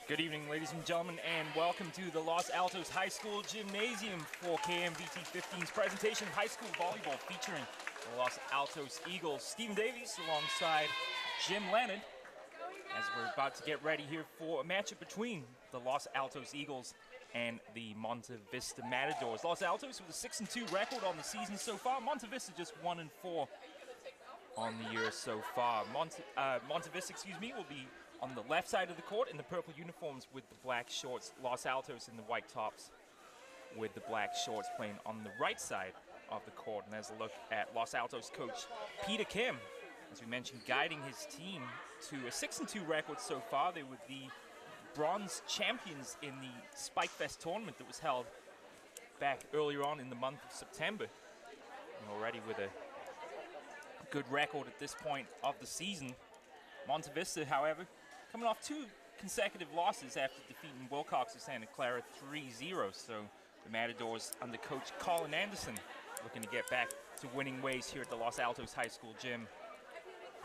Good evening, ladies and gentlemen, and welcome to the Los Altos High School Gymnasium for KMVT15's presentation of high school volleyball featuring the Los Altos Eagles. Stephen Davies alongside Jim Leonard as we're about to get ready here for a matchup between the Los Altos Eagles and the Monta Vista Matadors. Los Altos with a 6-2 record on the season so far. Monta Vista just 1-4 on the year so far. Monta Vista, will be on the left side of the court in the purple uniforms with the black shorts. Los Altos in the white tops with the black shorts playing on the right side of the court. And there's a look at Los Altos coach Peter Kim, as we mentioned, guiding his team to a 6-2 record so far. They were the bronze champions in the Spike Fest tournament that was held back earlier on in the month of September. And already with a good record at this point of the season. Monta Vista, however, coming off 2 consecutive losses after defeating Wilcox of Santa Clara 3-0. So the Matadors under coach Colin Anderson looking to get back to winning ways here at the Los Altos High School gym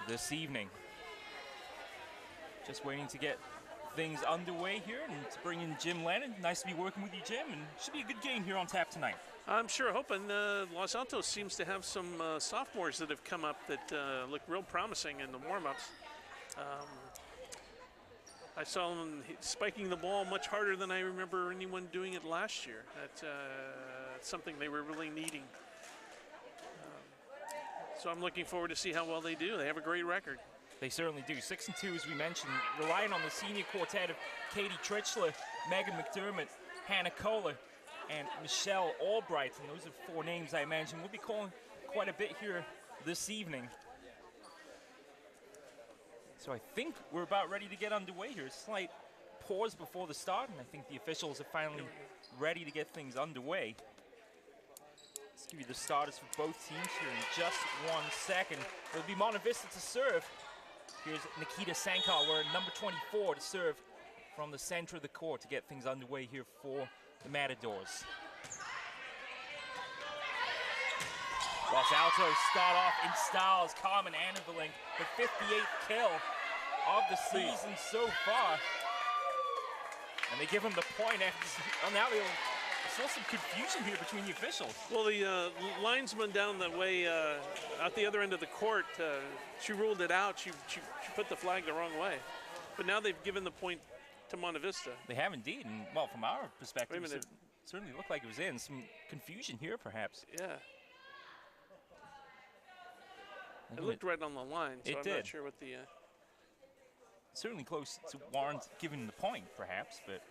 this evening. Just waiting to get things underway here and to bring in Jim Lennon. Nice to be working with you, Jim, and should be a good game here on tap tonight. I'm sure hoping. Los Altos seems to have some sophomores that have come up that look real promising in the warm-ups. I saw them spiking the ball much harder than I remember anyone doing it last year. That's something they were really needing. So I'm looking forward to see how well they do. They have a great record. They certainly do. 6-2, as we mentioned, relying on the senior quartet of Katie Tritchler, Megan McDermott, Hannah Kohler, and Michelle Albright. And those are 4 names I imagine we'll be calling quite a bit here this evening. So I think we're about ready to get underway here. A slight pause before the start, and I think the officials are finally ready to get things underway. Let's give you the starters for both teams here in just 1 second. It'll be Monta Vista to serve. Here's Nikita Sankar, wearing number 24, to serve from the center of the court to get things underway here for the Matadors. Los Altos start off in style as Carmen Anneverling, the 58th kill of the season so far. And they give him the point after, now I saw some confusion here between the officials. Well, the linesman down the way, at the other end of the court, she ruled it out. She put the flag the wrong way. But now they've given the point to Monta Vista. They have indeed, and well, from our perspective, it certainly looked like it was in. Some confusion here, perhaps. Yeah. It looked right on the line, so I'm not sure what the... Certainly close to warrant giving the point, perhaps, but...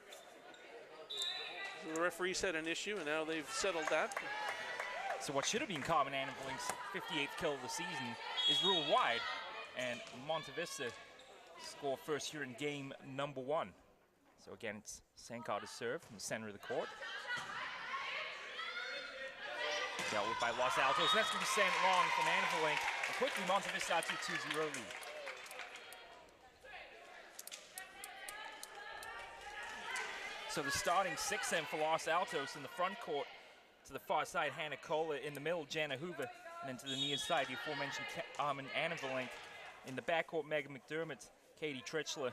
So the referees had an issue, and now they've settled that. So what should have been Carmen Anneverling's 58th kill of the season is ruled wide, and Monta Vista score first here in game number 1. So again, it's Sankar to serve from the center of the court. Dealt with by Los Altos. That's going to be sent long from Anneverling. And quickly, Monta Vista out to a 2-0 lead. So the starting 6 then for Los Altos in the front court. To the far side, Hannah Kohler. In the middle, Jana Hoover. And then to the near side, the aforementioned Carmen Anneverling. In the backcourt, Megan McDermott, Katie Tritchler,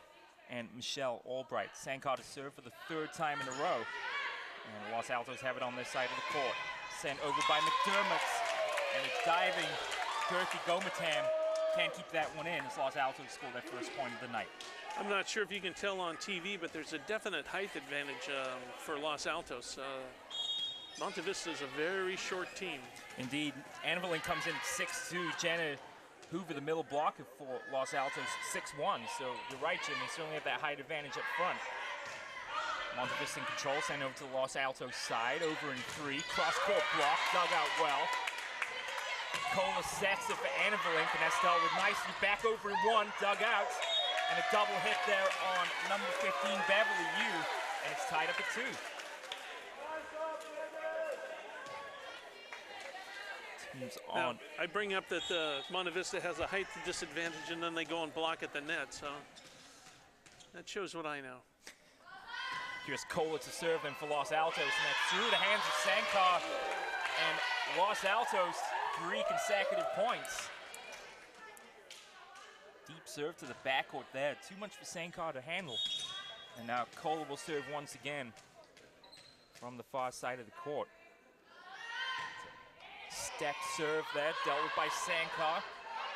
and Michelle Albright. Sankar to serve for the 3rd time in a row. And Los Altos have it on their side of the court. Sent over by McDermott, and a diving Berthy Gomatam can't keep that one in as Los Altos score their first point of the night. I'm not sure if you can tell on TV, but there's a definite height advantage for Los Altos. Monta Vista is a very short team. Indeed. Anneverling comes in at 6'2". Jana Hoover, the middle blocker for Los Altos, 6'1". So you're right, Jim, they certainly have that height advantage up front. Monta Vista in control, sent over to the Los Altos side, over in 3, cross-court block, dug out well. Kohler sets it for Anneverling, and that's dealt with nicely, back over in 1, dug out, and a double hit there on number 15, Beverly Yu, and it's tied up at 2. Teams on. Now, I bring up that Monta Vista has a height disadvantage, and then they go and block at the net, so that shows what I know. Here's Kohler to serve then for Los Altos, and that's through the hands of Sankar, and Los Altos 3 consecutive points. Deep serve to the backcourt there. Too much for Sankar to handle. And now Kohler will serve once again from the far side of the court. Stacked serve there, dealt with by Sankar.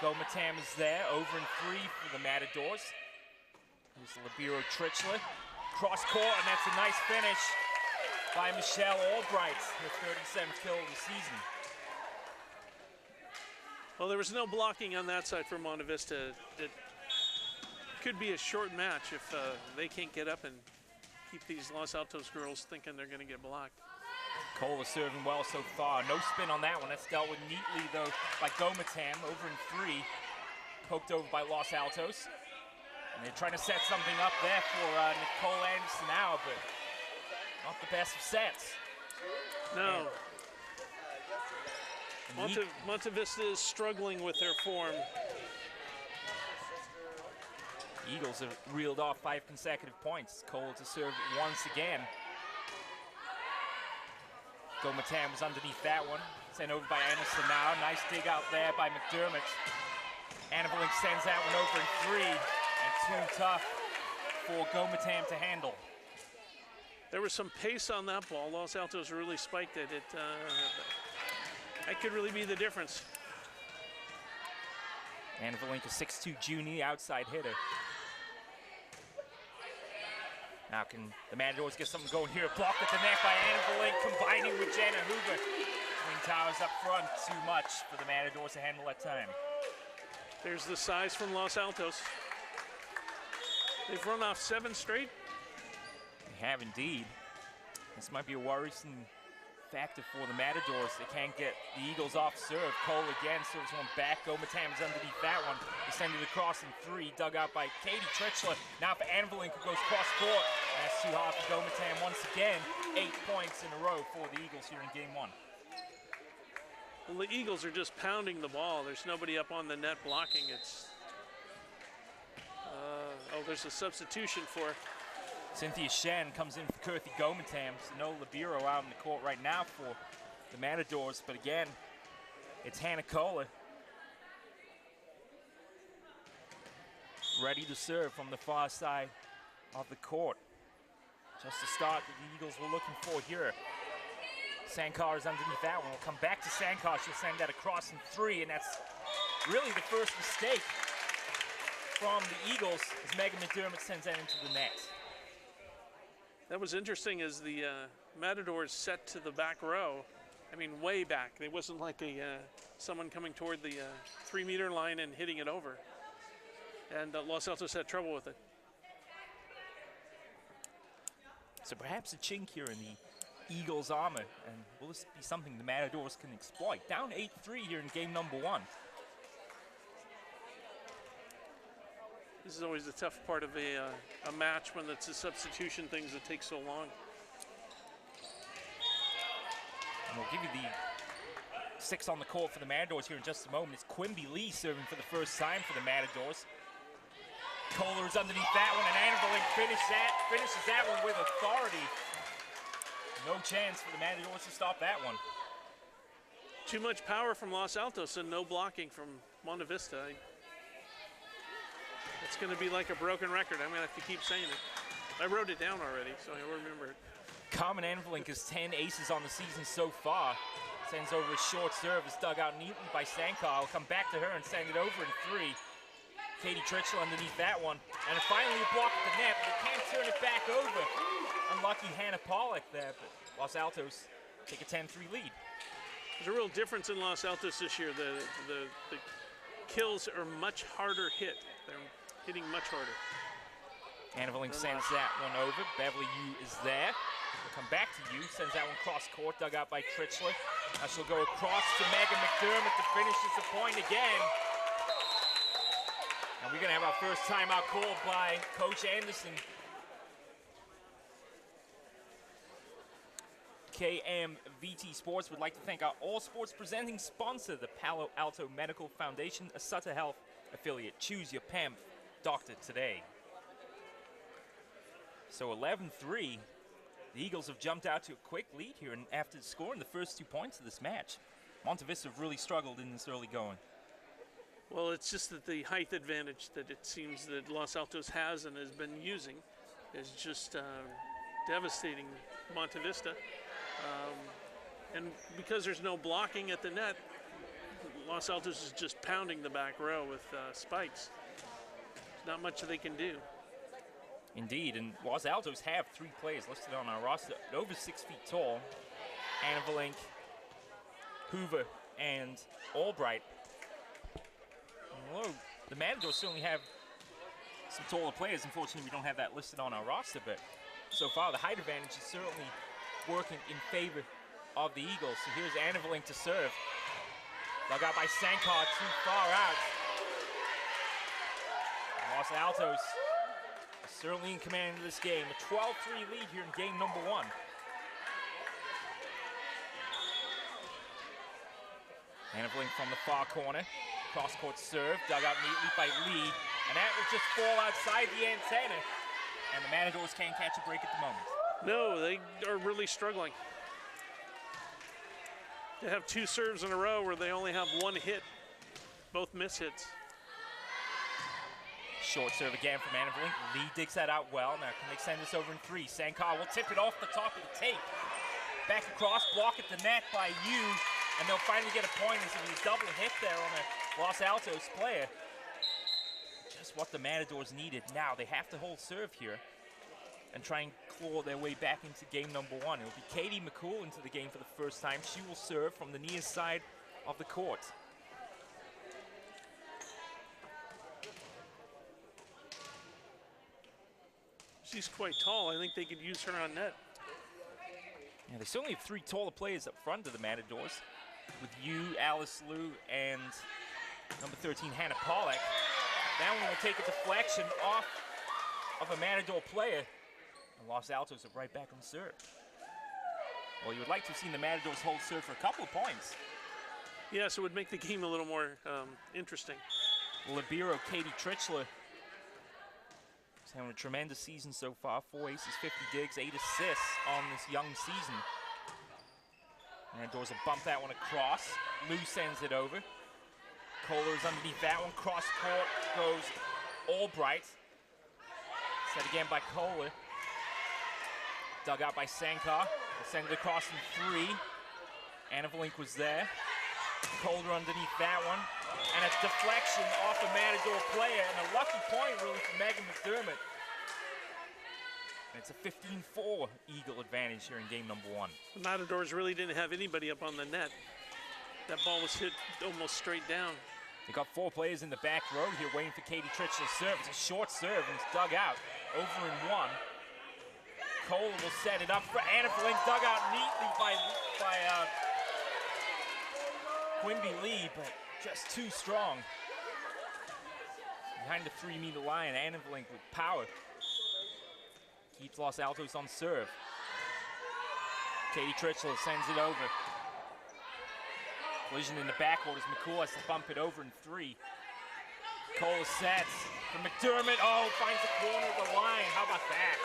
Gomatam is there, over and 3 for the Matadors. Here's Libero Trichler. Cross court, and that's a nice finish by Michelle Albright, her 37th kill of the season. Well, there was no blocking on that side for Monta Vista. It could be a short match if they can't get up and keep these Los Altos girls thinking they're going to get blocked. Kohler serving well so far. No spin on that one. That's dealt with neatly, though, by Gomatam. Over in 3. Poked over by Los Altos. And they're trying to set something up there for Nicole Anderson now, but not the best of sets. No. Monta Vista is struggling with their form. Eagles have reeled off 5 consecutive points. Kohler to serve once again. Gomatam was underneath that one. Sent over by Anderson now. Nice dig out there by McDermott. Annavalink sends that one over in 3. And too tough for Gomatam to handle. There was some pace on that ball. Los Altos really spiked it. That could really be the difference. Annavalink, a 6'2" junior, outside hitter. Now can the Matadors get something going here? Blocked at the net by Annavalink, combining with Jenna Hoover. Twin towers up front, too much for the Matadors to handle that time. There's the size from Los Altos. They've run off 7 straight. They have indeed. This might be a worrisome factor for the Matadors. They can't get the Eagles off serve. Cole again serves one back. Gomatam is underneath that one. They send it across in 3. Dug out by Katie Trichler. Now for Annavalink, who goes cross court. And that's too hard for Gomatam once again. 8 points in a row for the Eagles here in game 1. Well, the Eagles are just pounding the ball. There's nobody up on the net blocking. It's there's a substitution for Cynthia Shen comes in for Kirthi Gomatam. So no Libero out in the court right now for the Matadors. But again, it's Hannah Kohler ready to serve from the far side of the court. Just the start that the Eagles were looking for here. Sankar is underneath that one. We'll come back to Sankar. She'll send that across in 3, and that's really the first mistake from the Eagles as Megan McDermott sends that into the net. That was interesting as the Matadors set to the back row. I mean, way back. It wasn't like someone coming toward the 3-meter line and hitting it over. And Los Altos had trouble with it. So perhaps a chink here in the Eagles' armor, and will this be something the Matadors can exploit? Down 8-3 here in game number 1. This is always the tough part of a match when it's a substitution things that take so long. And we'll give you the 6 on the court for the Matadors here in just a moment. It's Quimby Lee serving for the first time for the Matadors. Kohler is underneath that one, and Annavalink finishes that one with authority. No chance for the Matadors to stop that one. Too much power from Los Altos and no blocking from Monta Vista. It's going to be like a broken record. I'm going to have to keep saying it. I wrote it down already, so I remember it. Carmen Annavalink has 10 aces on the season so far. Sends over a short serve. It's dug out neatly by Sankar. I'll come back to her and send it over in 3. Katie Trichler underneath that one. And finally a block at the net, but they can't turn it back over. Unlucky Hannah Pollock there, but Los Altos take a 10-3 lead. There's a real difference in Los Altos this year. The kills are much harder hit. They're hitting much harder. Annavalink sends that one over. Beverly Yu is there. We'll come back to Yu. Sends that one cross court, dug out by Trichler. Now she'll go across to Megan McDermott to finish the point again. And we're going to have our first timeout called by Coach Anderson. KMVT Sports would like to thank our All Sports presenting sponsor, the Palo Alto Medical Foundation, a Sutter Health affiliate. Choose your PAMF doctor today. So 11-3, the Eagles have jumped out to a quick lead here, and after scoring the first 2 points of this match, Monta Vista have really struggled in this early going. Well, it's just that the height advantage that it seems that Los Altos has and has been using is just devastating Monta Vista. And because there's no blocking at the net, Los Altos is just pounding the back row with spikes. There's not much they can do. Indeed, and Los Altos have 3 players listed on our roster over 6 feet tall. Anna Hoover, and Albright. Although the Matadors certainly have some taller players, unfortunately we don't have that listed on our roster, but so far the height advantage is certainly working in favor of the Eagles. So here's Anna to serve. Dug out by Sankar, too far out. Los Altos is certainly in command of this game. A 12-3 lead here in game number 1. Anna from the far corner. Cross-court serve, dug out neatly by Lee. And that will just fall outside the antenna. And the Matadors can't catch a break at the moment. No, they are really struggling. They have 2 serves in a row where they only have 1 hit, both miss hits. Short serve again from Anna. Lee digs that out well. Now can they send this over in 3? Sankar will tip it off the top of the tape. Back across, block at the net by Yu, and they'll finally get a point as a double hit there on a Los Altos player. Just what the Matadors needed. Now they have to hold serve here and try and claw their way back into game number 1. It'll be Katie McCool into the game for the first time. She will serve from the near side of the court. She's quite tall. I think they could use her on net. Yeah, they certainly have 3 taller players up front of the Matadors, with Yu, Alice Liu, and number 13, Hannah Pollack. That one will take a deflection off of a Matador player. And Los Altos are right back on serve. Well, you would like to have seen the Matadors hold serve for a couple of points. Yes, it would make the game a little more interesting. Libero Katie Tritchler is having a tremendous season so far. 4 aces, 50 digs, 8 assists on this young season. Matadors will bump that one across. Lou sends it over. Kohler is underneath that one. Cross court goes Albright. Set again by Kohler. Dug out by Sankar. They'll send it across in 3. Anna Valink was there. Kohler underneath that one. And a deflection off a Matador player. And a lucky point really for Megan McDermott. And it's a 15-4 Eagle advantage here in game number 1. The Matadors really didn't have anybody up on the net. That ball was hit almost straight down. They got 4 players in the back row here waiting for Katie Tritchler's serve. It's a short serve and it's dug out. Over in 1. Kohler will set it up for Anna Valink. Dug out neatly by Quimby Lee, but just too strong. Behind the 3-meter line, Anna Valink with power keeps Los Altos on serve. Katie Tritchler sends it over. Collision in the backcourt as McCool has to bump it over in 3. Kohler sets for McDermott. Oh, finds the corner of the line. How about that?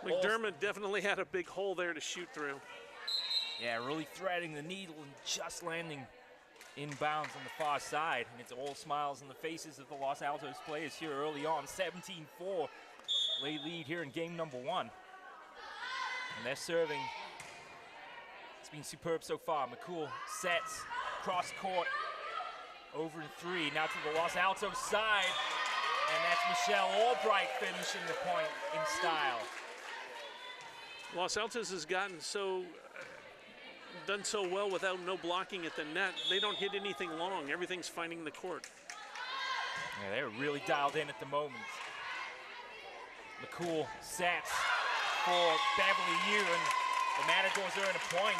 McDermott definitely had a big hole there to shoot through. Yeah, really threading the needle and just landing inbounds on the far side. And it's all smiles on the faces of the Los Altos players here early on. 17-4 late lead here in game number 1. And they're serving. It's been superb so far. McCool sets, cross court, over in 3. Now to the Los Altos side. And that's Michelle Albright finishing the point in style. Los Altos has gotten done so well without no blocking at the net. They don't hit anything long. Everything's finding the court. Yeah, they're really dialed in at the moment. McCool sets for Beverly Yu, and the Matadors earn a point.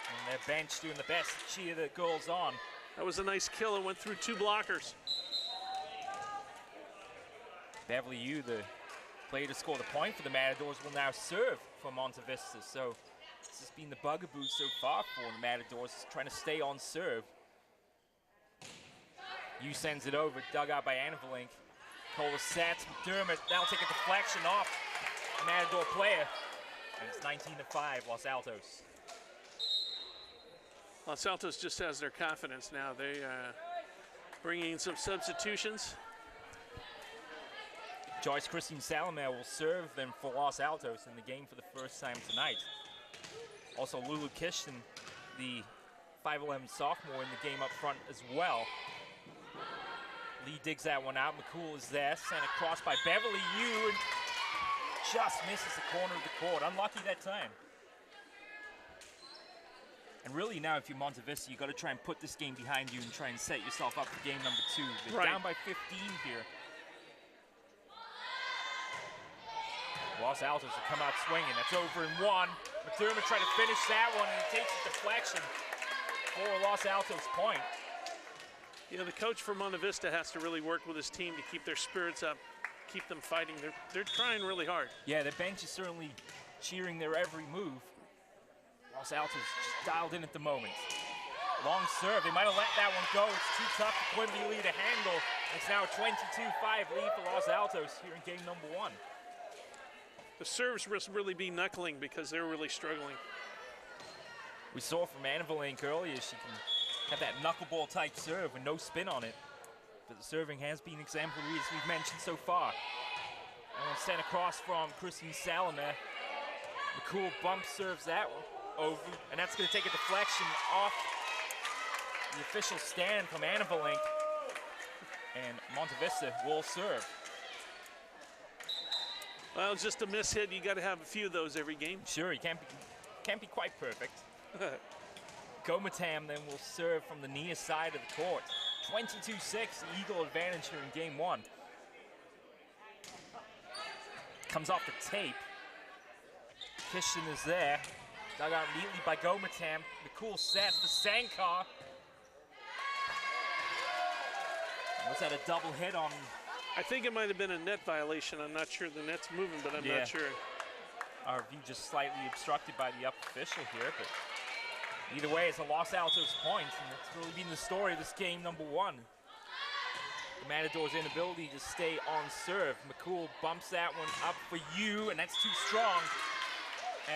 And their bench doing the best to cheer the girls on. That was a nice kill. It went through 2 blockers. Beverly Yu, the player to score the point for the Matadors, will now serve for Monta Vista. So this has been the bugaboo so far for the Matadors, trying to stay on serve. Yu sends it over, dug out by Anna Valink. Kohler sets, McDermott, that'll take a deflection off the Matador player. And it's 19-5, Los Altos. Los Altos just has their confidence now. They bringing in some substitutions. Joyce Christine Salome will serve them for Los Altos in the game for the first time tonight. Also Lulu Kishton, the 5'11" sophomore, in the game up front as well. Lee digs that one out. McCool is there. Sent across by Beverly Yu and just misses the corner of the court. Unlucky that time. And really now, if you're Monta Vista, you've got to try and put this game behind you and try and set yourself up for game number 2. They're down by 15 here. Los Altos will come out swinging. That's over in 1. McDermott tried to finish that one, and he takes a deflection for Los Altos point. Yeah, the coach for Monta Vista has to really work with his team to keep their spirits up, keep them fighting. They're trying really hard. Yeah, the bench is certainly cheering their every move. Los Altos just dialed in at the moment. Long serve. They might have let that one go. It's too tough for Quimby Lee to handle. It's now a 22-5 lead for Los Altos here in game number 1. The serves must really be knuckling because they're really struggling. We saw from Anna Valenk earlier, she can have that knuckleball type serve with no spin on it. But the serving has been exemplary, as we've mentioned so far. And sent across from Christine Salome. McCool bump serves that one over, and that's going to take a deflection off the official stand from Anna Valenk. And Monta Vista will serve. Well, it's just a miss hit. You got to have a few of those every game. Sure, you can't be quite perfect. Gomatam then will serve from the near side of the court. 22-6, Eagle advantage here in game 1. Comes off the tape. Kishton is there. Dug out immediately by Gomatam. McCool sets the Sankar. Was that a double hit on? I think it might have been a net violation. I'm not sure the net's moving, but I'm not sure. Our view just slightly obstructed by the up official here, but either way, it's a Los Altos point, and that's really been the story of this game number 1. The Matadors' inability to stay on serve. McCool bumps that one up for you, and that's too strong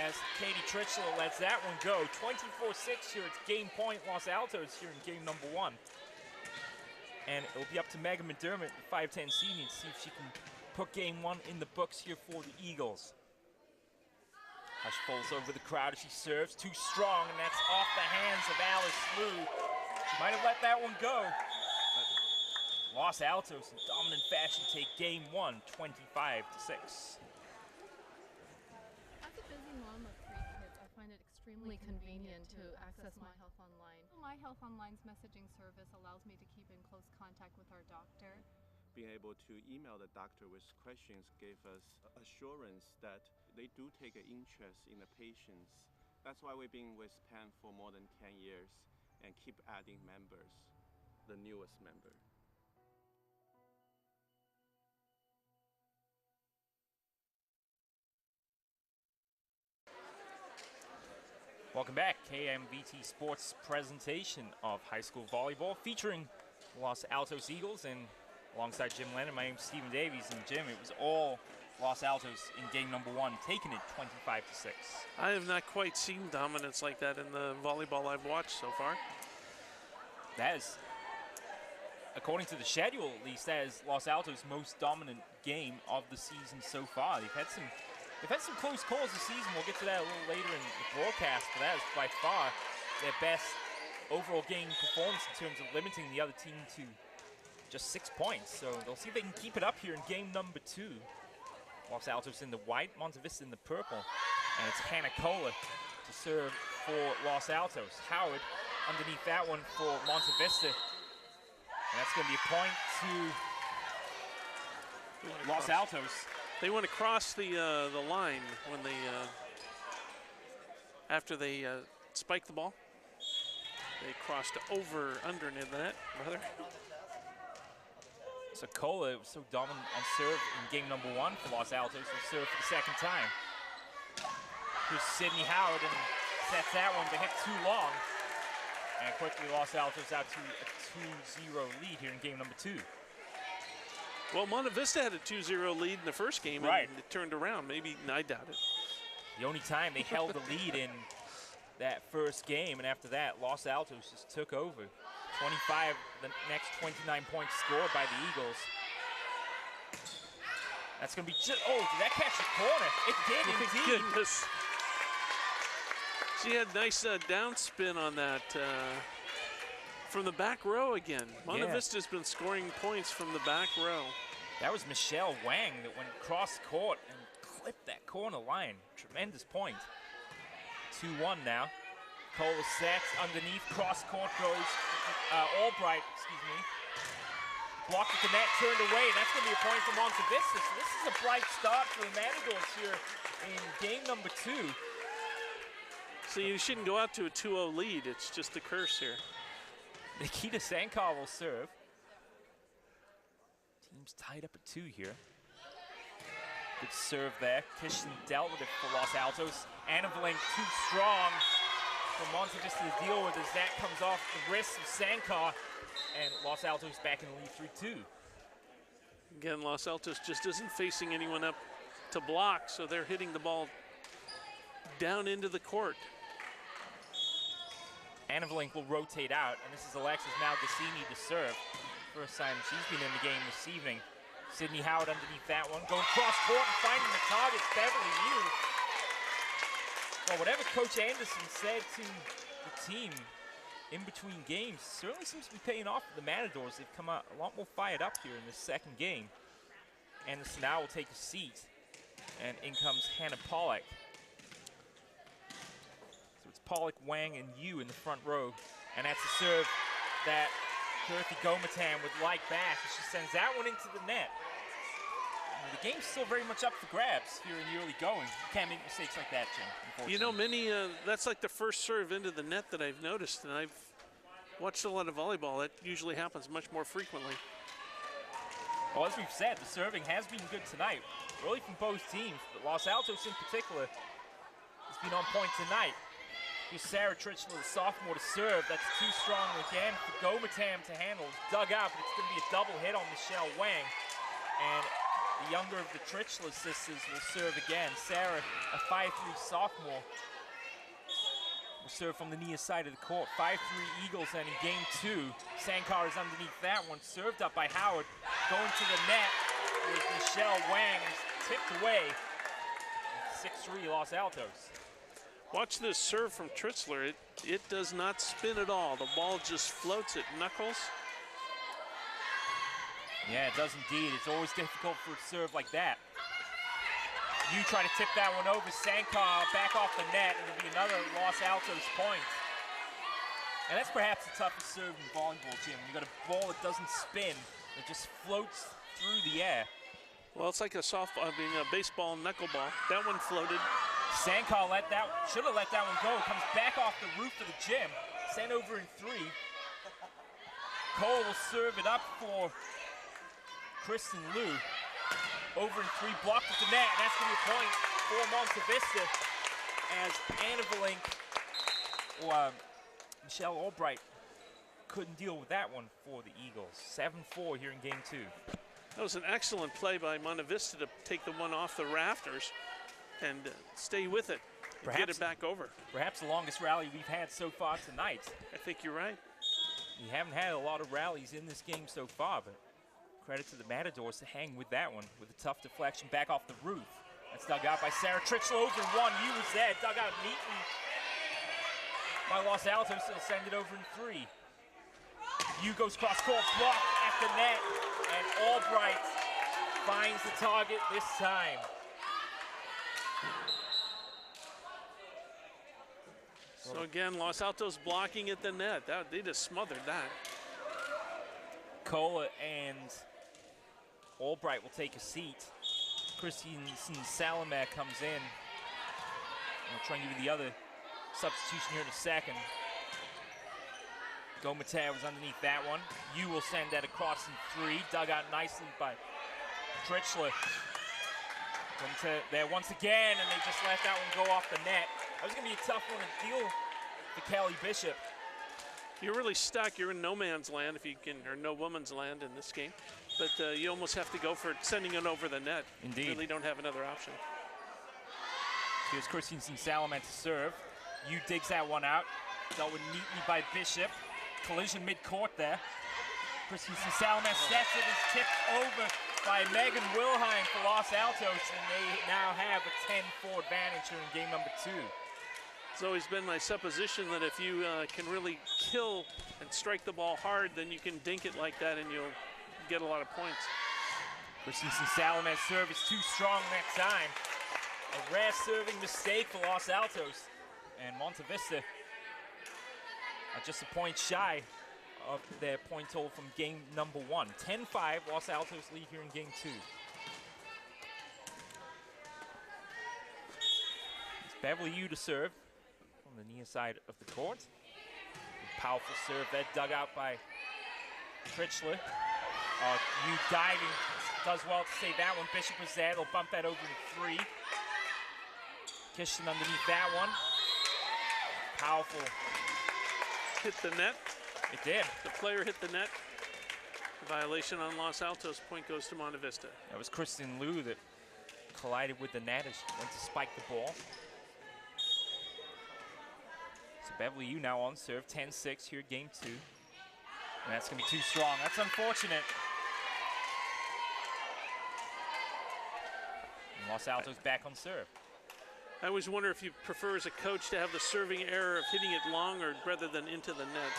as Katie Tritchler lets that one go. 24-6 here. It's game point Los Altos here in game number 1. And it'll be up to Megan McDermott, the 5'10" senior, to see if she can put game 1 in the books here for the Eagles. Hush falls over the crowd as she serves. Too strong, and that's off the hands of Alice Liu. She might have let that one go. But Los Altos, in dominant fashion, take game 1, 25-6. As a busy mom of 3 kids, I find it extremely convenient to access My Health Online. My Health Online's messaging service allows me to keep in close contact with our doctor. Being able to email the doctor with questions gave us assurance that they do take an interest in the patients. That's why we've been with PAN for more than 10 years and keep adding members, the newest member. Welcome back. KMVT Sports presentation of high school volleyball featuring Los Altos Eagles, and alongside Jim Lennon, my name's Stephen Davies. And Jim, it was all Los Altos in game number 1, taking it 25-6. I have not quite seen dominance like that in the volleyball I've watched so far. That is, according to the schedule at least, that is Los Altos' most dominant game of the season so far. They've had some close calls this season. We'll get to that a little later in the broadcast, but that is by far their best overall game performance in terms of limiting the other team to just 6 points. So they'll see if they can keep it up here in game number 2. Los Altos in the white, Monta Vista in the purple. And it's Hannah Kohler to serve for Los Altos. Howard underneath that one for Monta Vista. And that's going to be a point to Los Altos. They want to cross the line when they after they spike the ball. They crossed under near the net, rather. So Kohler was so dominant on serve in game number 1 for Los Altos. Will serve for the second time. Here's Sydney Howard and sets that one, but hit too long. And quickly Los Altos out to a 2-0 lead here in game number 2. Well, Monta Vista had a 2-0 lead in the first game, right, and it turned around. Maybe, I doubt it. The only time they held the lead in that first game, and after that, Los Altos just took over. 25, the next 29 points scored by the Eagles. That's going to be just, oh, did that catch the corner? It did indeed. Goodness. She had nice down spin on that from the back row again. Monta Vista's been scoring points from the back row. That was Michelle Wang that went cross court and clipped that corner line. Tremendous point. 2-1 now. Cola sets underneath, cross court goes Albright, excuse me. Blocked at the net, turned away, and that's going to be a point for Monta Vista. So this is a bright start for the Matadors here in game number 2. So you shouldn't go out to a 2-0 lead. It's just a curse here. Nikita Sankar will serve. Team's tied up at 2 here. Good serve there. Kishin dealt with it for Los Altos. Annavalink too strong for Monta Vista to deal with as that comes off the wrist of Sankar. And Los Altos back in the lead 3-2. Again, Los Altos just isn't facing anyone up to block, so they're hitting the ball down into the court. Annavalink will rotate out, and this is Alexis Malgasini to serve. First time she's been in the game this evening. Sydney Howard underneath that one, going cross court and finding the target, Beverly Yu. Well, whatever Coach Anderson said to the team in between games certainly seems to be paying off for the Matadors. They've come out a lot more fired up here in this second game. Anderson now will take a seat, and in comes Hannah Pollock. So it's Pollock, Wang, and Yu in the front row, and that's a serve that Kirthi Gomatan would like back, and she sends that one into the net. The game's still very much up for grabs here in the early going. You can't make mistakes like that, Jim. You know, that's like the first serve into the net that I've noticed, and I've watched a lot of volleyball. That usually happens much more frequently. Well, as we've said, the serving has been good tonight, really from both teams, but Los Altos in particular has been on point tonight. Here's Sarah Tritchler, the sophomore, to serve. That's too strong again for Gomatan to handle. Dug out, but it's going to be a double hit on Michelle Wang. And the younger of the Tritchler sisters will serve again. Sarah, a 5'3" sophomore, will serve from the near side of the court. 5'3" Eagles, and in game 2, Sankar is underneath that one. Served up by Howard. Going to the net with Michelle Wang, tipped away. 6-3 Los Altos. Watch this serve from Tritchler. It does not spin at all. The ball just floats, it knuckles. Yeah, it does indeed. It's always difficult for a serve like that. You try to tip that one over. Sankar back off the net, and it'll be another Los Altos point. And that's perhaps the toughest serve in volleyball, Jim. You got a ball that doesn't spin, it just floats through the air. Well, it's like a baseball knuckleball. That one floated. Sankar should have let that one go. Comes back off the roof of the gym. Sent over in 3. Cole will serve it up for Kristen Liu. Over in 3, blocked at the net, and that's going to be a point for Monta Vista as Annavalink, Michelle Albright couldn't deal with that one for the Eagles. 7-4 here in game 2. That was an excellent play by Monta Vista to take the one off the rafters and stay with it, and get it back over. Perhaps the longest rally we've had so far tonight. I think you're right. We haven't had a lot of rallies in this game so far, but credit to the Matadors to hang with that one with a tough deflection back off the roof. That's dug out by Sarah Tritchler over in 1. Yu was there, dug out neatly by Los Altos. They'll send it over in 3. Yu goes cross court, blocked at the net, and Albright finds the target this time. So again, Los Altos blocking at the net. They just smothered that. Kola and Albright will take a seat. Christian Salamet comes in. I'll try and give you the other substitution here in a second. Gomatan was underneath that one. Yu will send that across in 3. Dug out nicely by Tritchler. There once again, and they just let that one go off the net. That was going to be a tough one to deal for Callie Bishop. You're really stuck. You're in no man's land, if you can, or no woman's land in this game. But you almost have to go for sending it over the net. Indeed. You really don't have another option. Here's Christensen Salamet to serve. Yu digs that one out. Dealt with neatly by Bishop. Collision mid-court there. Christensen Salamet sets it, is tipped over by Megan Wilheim for Los Altos, and they now have a 10-4 advantage here in game number 2. It's always been my supposition that if you can really kill and strike the ball hard, then you can dink it like that and you'll get a lot of points. Christensen Salamet's serve is too strong that time. A rare serving mistake for Los Altos. And Monta Vista are just a point shy of their point total from game number 1. 10-5, Los Altos lead here in game 2. It's Beverly Yu to serve on the near side of the court. A powerful serve that dug out by Critchler. Yu diving, does well to save that one. Bishop is there, they'll bump that over to 3. Kishton underneath that one. Powerful. Hit the net. It did. The player hit the net. Violation on Los Altos. Point goes to Monta Vista. That was Kristen Liu that collided with the net as she went to spike the ball. So Beverly Yu now on serve. 10-6 here, game 2. And that's going to be too strong. That's unfortunate. And Los Altos back on serve. I always wonder if you prefer as a coach to have the serving error of hitting it long or rather than into the net.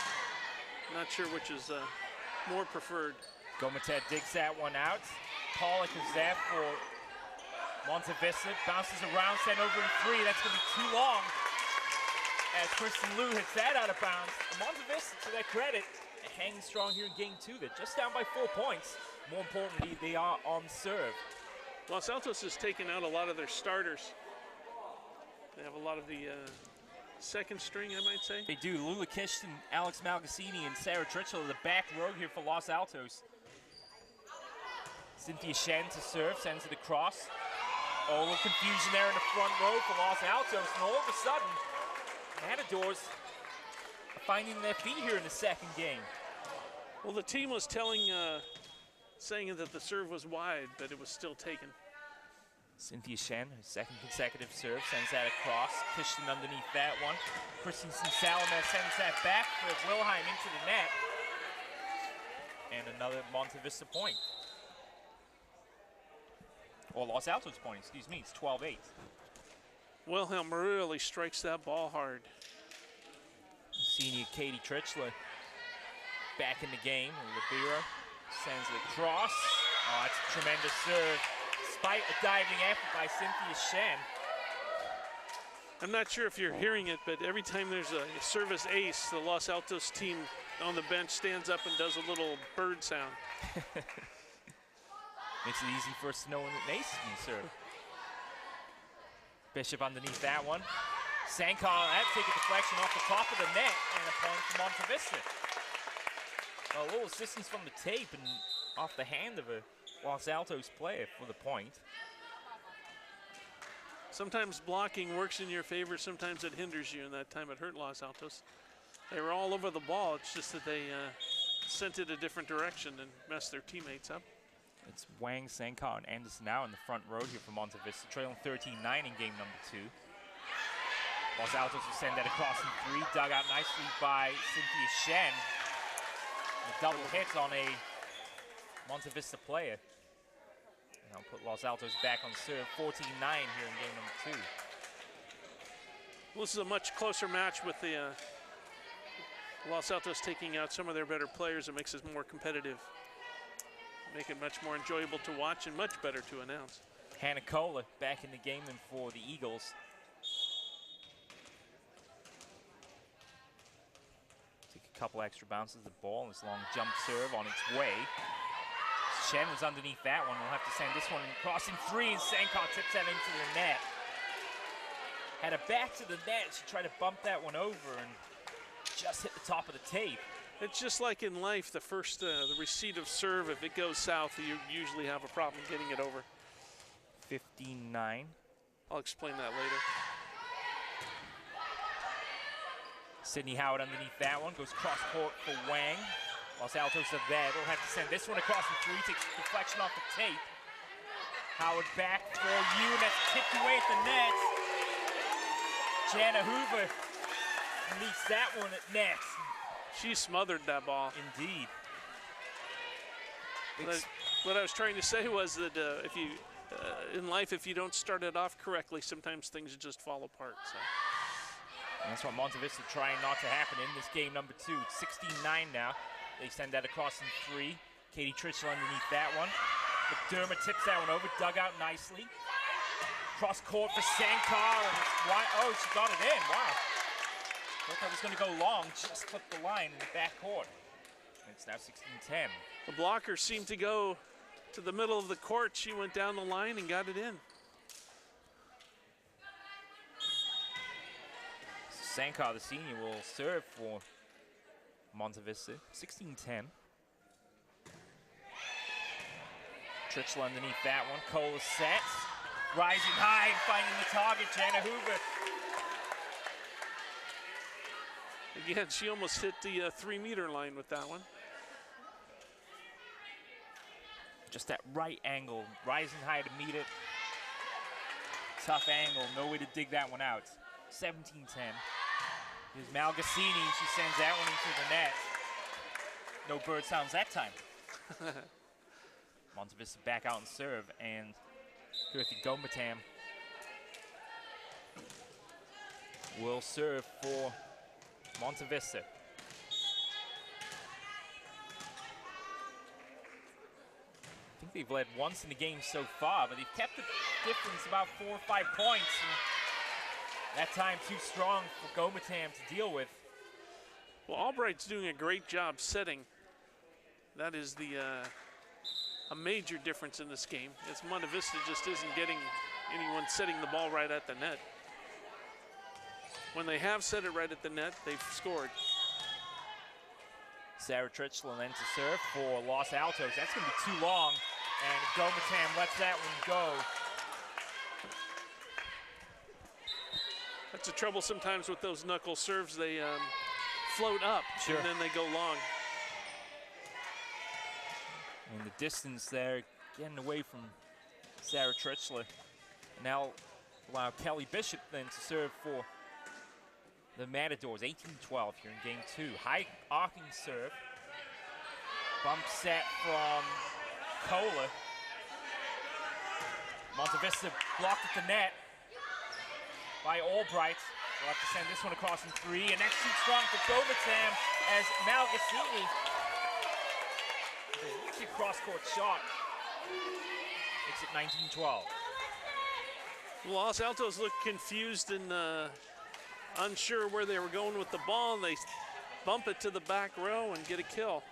Not sure which is more preferred. Gomatet digs that one out. Pollock is there for Monta Vista. Bounces around, sent over in 3. That's going to be too long as Kristen Liu hits that out of bounds. And Monta Vista, to their credit, hanging strong here in game 2. They're just down by 4 points. More importantly, they are on serve. Los Altos has taken out a lot of their starters. They have a lot of the second string, I might say. They do. Lula Kishton, Alex Malgasini, and Sarah Tritchell, the back row here for Los Altos. Cynthia Shen to serve, sends it across. A little confusion there in the front row for Los Altos, and all of a sudden, Matadors are finding their feet here in the second game. Well, the team was saying that the serve was wide, but it was still taken. Cynthia Shen, her second consecutive serve, sends that across. Kishton underneath that one. Christensen Salamet sends that back for Wilheim into the net. And another Monta Vista point. Or Los Altos point, excuse me, it's 12-8. Wilhelm really strikes that ball hard. Senior Katie Tritchler back in the game. Ribeiro sends it across. Oh, that's a tremendous serve. Despite a diving effort by Cynthia Shen. I'm not sure if you're hearing it, but every time there's a service ace, the Los Altos team on the bench stands up and does a little bird sound. Makes it easy for us to know when an ace is being served. Bishop underneath that one. Sankar, that take a deflection off the top of the net, and a point from Monta Vista. A little assistance from the tape and off the hand of a Los Altos player for the point. Sometimes blocking works in your favor, sometimes it hinders you, and that time it hurt Los Altos. They were all over the ball, it's just that they sent it a different direction and messed their teammates up. It's Wang, Sankar, and Anderson now in the front row here for Monta Vista, trailing 13-9 in game number 2. Los Altos will send that across in 3, dug out nicely by Cynthia Shen. A double hit on a Monta Vista player. And I'll put Los Altos back on serve, 14-9 here in game number 2. Well, this is a much closer match with the Los Altos taking out some of their better players. It makes it more competitive. Make it much more enjoyable to watch and much better to announce. Hannah Kohler back in the game then for the Eagles. Take a couple extra bounces of the ball, and this long jump serve on its way. Shen was underneath that one. We'll have to send this one across in 3, and Sankar tips that into the net. Had it back to the net. She tried to bump that one over and just hit the top of the tape. It's just like in life, the first, the receipt of serve, if it goes south, you usually have a problem getting it over. 15-9. I'll explain that later. Sydney Howard underneath that one, goes cross court for Wang. Los Altos are there. They'll have to send this one across in 3, takes a deflection off the tape. Howard back for you, and that's tipped away at the net. Jana Hoover meets that one at net. She smothered that ball. Indeed. What I was trying to say was that if you, in life, if you don't start it off correctly, sometimes things just fall apart. So. And that's what Monta Vista trying not to happen in this game number 2. It's 16-9 now. They send that across in 3. Katie Tritchell underneath that one. McDermott tips that one over, dug out nicely. Cross court for Sankar, and it's wide. Oh, she got it in, wow. Thought that was gonna go long, just clipped the line in the back court. And it's now 16-10. The blocker seemed to go to the middle of the court. She went down the line and got it in. Sankar, the senior, will serve for Monta Vista. 16-10. Tritchell underneath that one. Kohler sets. Rising high and finding the target, Jana Hoover. Again, she almost hit the 3-meter line with that one. Just that right angle, rising high to meet it. Tough angle, no way to dig that one out. 17-10. Here's Malgassini, she sends that one into the net. No bird sounds that time. Monta Vista back out and serve, and Kirthi Gomatam will serve for Monta Vista. I think they've led once in the game so far, but they've kept the difference about 4 or 5 points. And that time too strong for Gomatam to deal with. Well, Albright's doing a great job setting. That is the a major difference in this game. As Monta Vista just isn't getting anyone setting the ball right at the net. When they have set it right at the net, they've scored. Sarah Tritchell then to serve for Los Altos. That's going to be too long, and Gomatam lets that one go. That's the trouble sometimes with those knuckle serves. They float up, sure, and then they go long. And the distance there, getting away from Sarah Tritchler. Now allow Kelly Bishop then to serve for the Matadors. 18-12 here in game 2. High arcing serve. Bump set from Kohler. Monta Vista blocked at the net by Albright. We'll have to send this one across in 3, and that's too strong for Gomatam as Malgassini. Cross-court shot. Makes it 19-12. Los Altos looked confused and unsure where they were going with the ball, and they bump it to the back row and get a kill.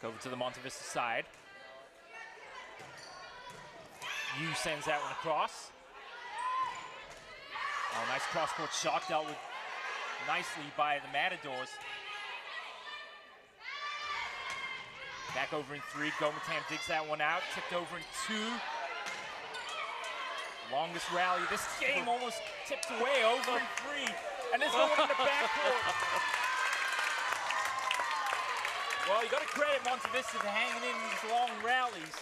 Over to the Monta Vista side. Yu sends that one across. Oh, nice cross-court shot, dealt with nicely by the Matadors. Back over in 3, Gomatam digs that one out, tipped over in 2. Longest rally. This game almost tipped away, over in 3. And there's no one in the backcourt. Well, you got to credit Monta Vista for hanging in these long rallies.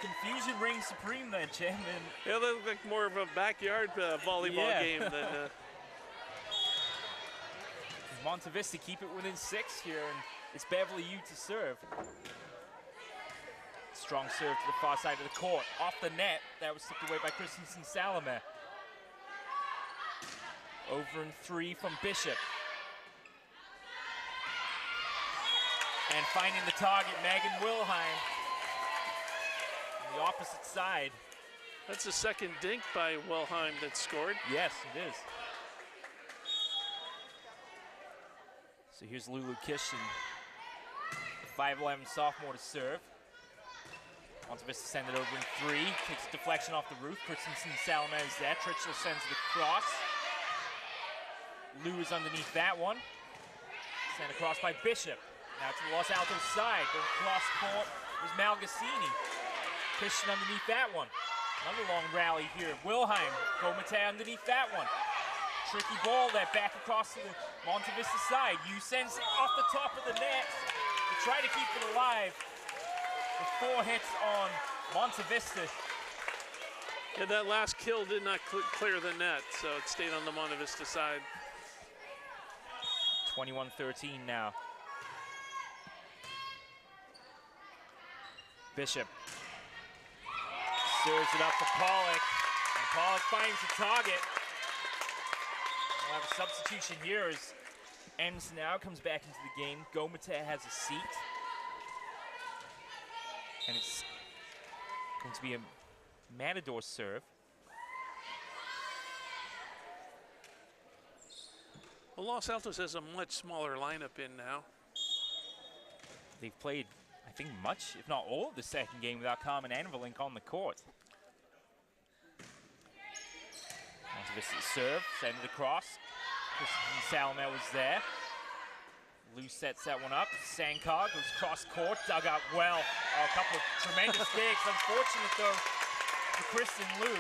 Confusion reigns supreme there, Jim. And yeah, they look like more of a backyard volleyball game than. Monta Vista keep it within 6 here, and it's Beverly Yu to serve. Strong serve to the far side of the court. Off the net, that was tipped away by Christensen Salome. Over in 3 from Bishop. And finding the target, Megan Wilhelm. On the opposite side. That's the second dink by Wilhelm that scored. Yes, it is. So here's Lulu Kishin, the 5'11" sophomore to serve. Monta Vista send it over in 3. Takes a deflection off the roof. Christensen Salome is there. Tritchell sends it across. Lou is underneath that one. Sent across by Bishop. Now to the Los Altos side. Going cross court was Malgassini. Christian underneath that one. Another long rally here. Wilhelm. Gomatam underneath that one. Tricky ball that back across to the Monta Vista side. Yu sends it off the top of the net to try to keep it alive. With 4 hits on Monta Vista. Yeah, that last kill did not clear the net, so it stayed on the Monta Vista side. 21-13 now. Bishop serves it up for Pollock, and Pollock finds the target. We'll have a substitution here as Ems now comes back into the game. Gomita has a seat. And it's going to be a Matador serve. Well, Los Altos has a much smaller lineup in now. They've played, I think, much, if not all, of the second game without Carmen Anvilink on the court. Onto this serve, send it across. Salome was there. Lou sets that one up. Sankar goes cross court, dug out well. Oh, a couple of tremendous digs. Unfortunate though for Kristen Lou.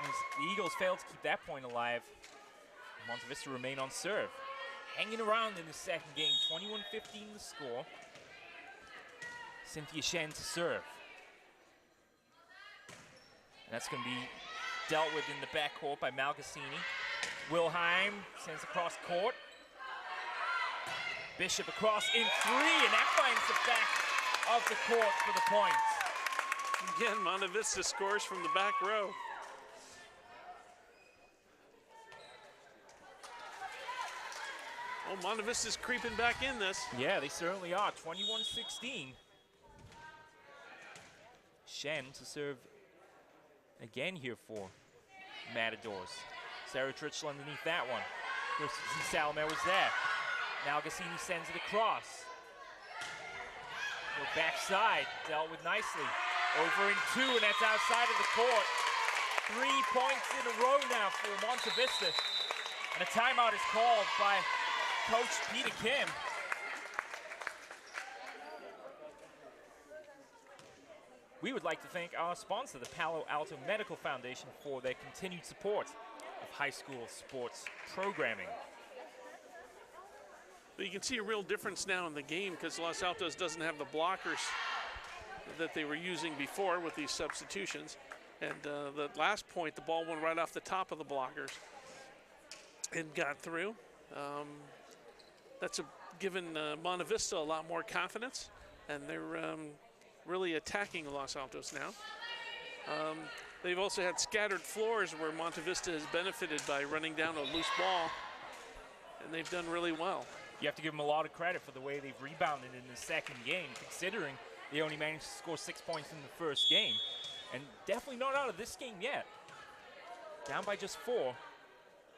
As the Eagles failed to keep that point alive. Monta Vista remain on serve. Hanging around in the second game. 21-15 the score. Cynthia Shen to serve. And that's going to be dealt with in the backcourt by Malgasini. Wilhelm sends across court. Bishop across in three, and that finds the back of the court for the point. Again, Monta Vista scores from the back row. Oh, Monta Vista's creeping back in this. Yeah, they certainly are. 21-16. Shen to serve again here for Matadors. Sarah Tritchell underneath that one. Salome was there. Malgasini sends it across. Go backside, dealt with nicely. Over in two, and that's outside of the court. 3 points in a row now for Monta Vista. And a timeout is called by Coach Peter Kim. We would like to thank our sponsor, the Palo Alto Medical Foundation, for their continued support of high school sports programming. But you can see a real difference now in the game because Los Altos doesn't have the blockers that they were using before with these substitutions. And the last point, the ball went right off the top of the blockers and got through. That's given Monta Vista a lot more confidence, and they're really attacking Los Altos now. They've also had scattered floors where Monta Vista has benefited by running down a loose ball, and they've done really well. You have to give them a lot of credit for the way they've rebounded in the second game, considering they only managed to score 6 points in the first game. And definitely not out of this game yet. Down by just 4.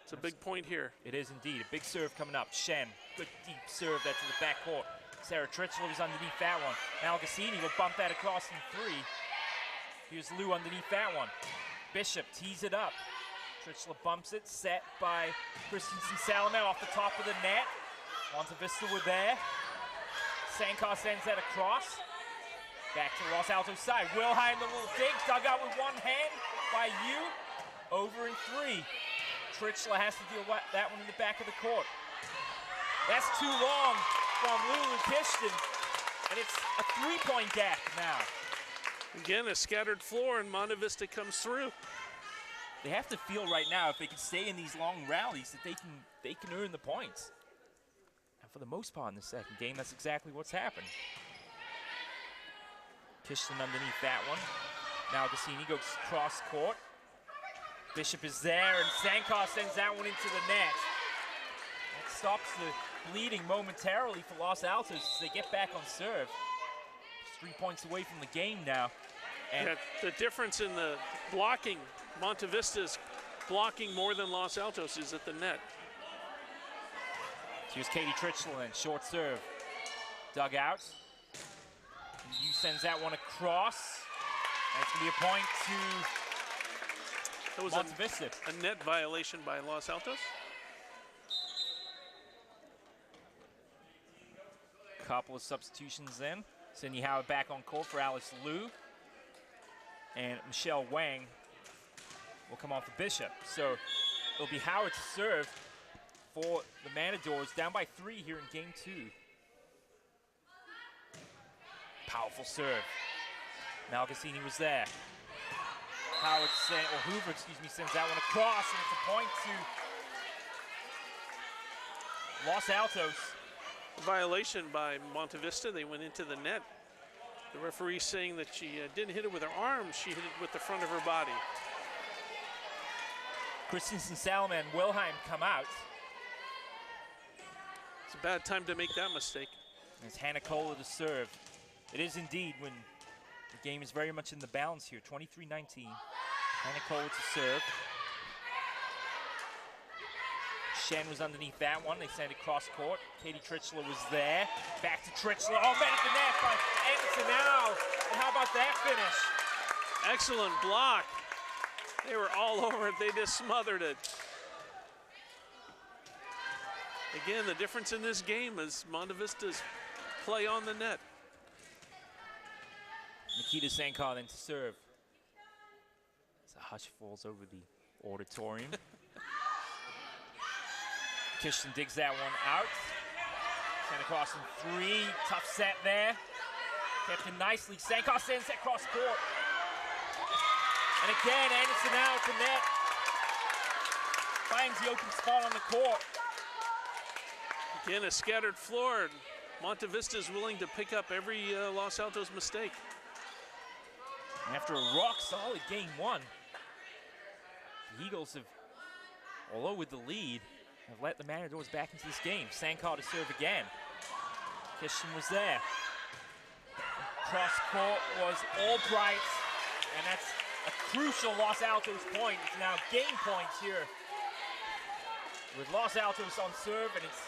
It's a big point here. It is indeed. A big serve coming up. Shen, good deep serve that to the backcourt. Sarah Tritchell was underneath that one. Malgasini will bump that across in 3. Here's Lou underneath that one. Bishop tees it up. Tritchell bumps it, set by Christensen Salome off the top of the net. Monta Vista were there. Sankar sends that across. Back to Los Altos side. Wilhelm, the little dig, dug out with one hand by Yu. Over in 3. Tritchler has to deal with that one in the back of the court. That's too long from Lulu Kishton. And it's a 3-point gap now. Again, a scattered floor, and Monta Vista comes through. They have to feel right now, if they can stay in these long rallies, that they can earn the points. And for the most part in the second game, that's exactly what's happened. Kishton underneath that one. Now Gassini goes cross court. Bishop is there, and Sankar sends that one into the net. That stops the bleeding momentarily for Los Altos as they get back on serve. Just 3 points away from the game now. And yeah, the difference in the blocking, Monta Vista's blocking more than Los Altos is at the net. Here's Katie Tritchell and short serve. Dug out. Yu sends that one across. That's going to be a point to That was Monta Vista. A net violation by Los Altos. Couple of substitutions in. Cindy Howard back on court for Alice Liu. And Michelle Wang will come off the Bishop. So it'll be Howard to serve for the Matadors, down by 3 here in game 2. Powerful serve. Malgasini was there. Hoover, sends that one across, and it's a point Los Altos. A violation by Monta Vista. They went into the net. The referee saying that she didn't hit it with her arms, she hit it with the front of her body. Christensen, Salman, Wilhelm come out. It's a bad time to make that mistake. It's Hannah Kohler to serve. It is indeed when the game is very much in the balance here. 23-19. Hannah Kohler to serve. Shen was underneath that one. They sent it cross court. Katie Tritchler was there. Back to Tritchler. Oh, met at the net by Anderson now. And how about that finish? Excellent block. They were all over it. They just smothered it. Again, the difference in this game is Monta Vista's play on the net. Nikita Sankar then to serve. As a hush falls over the auditorium. Kishton digs that one out. Sent across in three. Tough set there. Kept it nicely. Sankar sends that cross court. And again, Anderson out to net. Finds the open spot on the court. Again, a scattered floor. Monta Vista is willing to pick up every Los Altos mistake. And after a rock-solid game one, the Eagles have, although with the lead, have let the Matadors back into this game. Sankar to serve again. Kishton was there. Cross court was Albright, and that's a crucial Los Altos point. It's now game points here with Los Altos on serve, and it's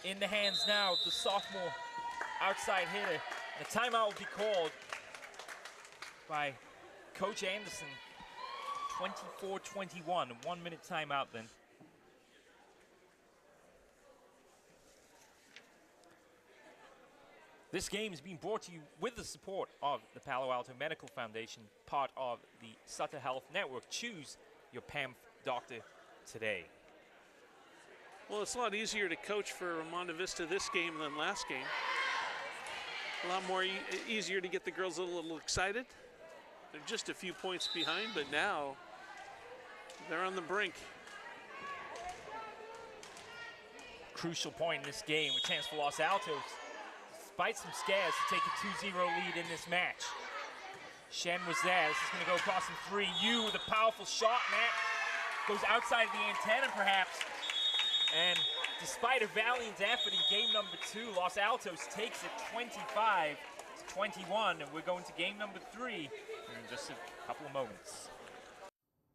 in the hands now of the sophomore outside hitter. The timeout will be called by Coach Anderson. 24-21, a 1 minute timeout then. This game is being brought to you with the support of the Palo Alto Medical Foundation, part of the Sutter Health Network. Choose your PAMF doctor today. Well, it's a lot easier to coach for Monta Vista this game than last game. A lot more easier to get the girls a little excited. They're just a few points behind, but now they're on the brink. Crucial point in this game, a chance for Los Altos, despite some scares, to take a 2-0 lead in this match. Shen was there. This is going to go across in three. Yu with a powerful shot, and that goes outside of the antenna, perhaps. And despite a valiant effort in game number two, Los Altos takes it 25-21, and we're going to game number three in just a couple of moments.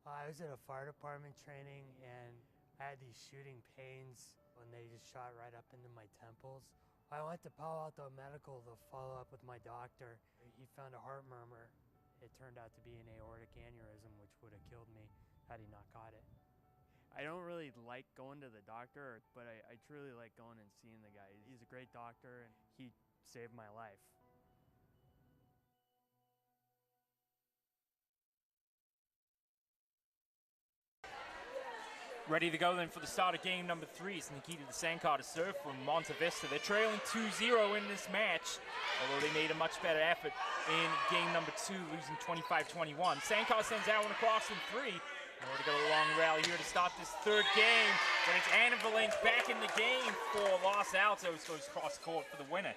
I was at a fire department training, and I had these shooting pains when they just shot right up into my temples. I went to Palo Alto Medical to follow up with my doctor. He found a heart murmur. It turned out to be an aortic aneurysm, which would have killed me had he not caught it. I don't really like going to the doctor, but I truly like going and seeing the guy. He's a great doctor, and he saved my life. Ready to go then for the start of game number three. It's Nikita Sankar to serve from Monta Vista. They're trailing 2-0 in this match, although they made a much better effort in game number two, losing 25-21. Sankar sends that one across in three. In order to go a long rally here to start this third game. But it's Anna Valence back in the game for Los Altos. Goes cross court for the winner.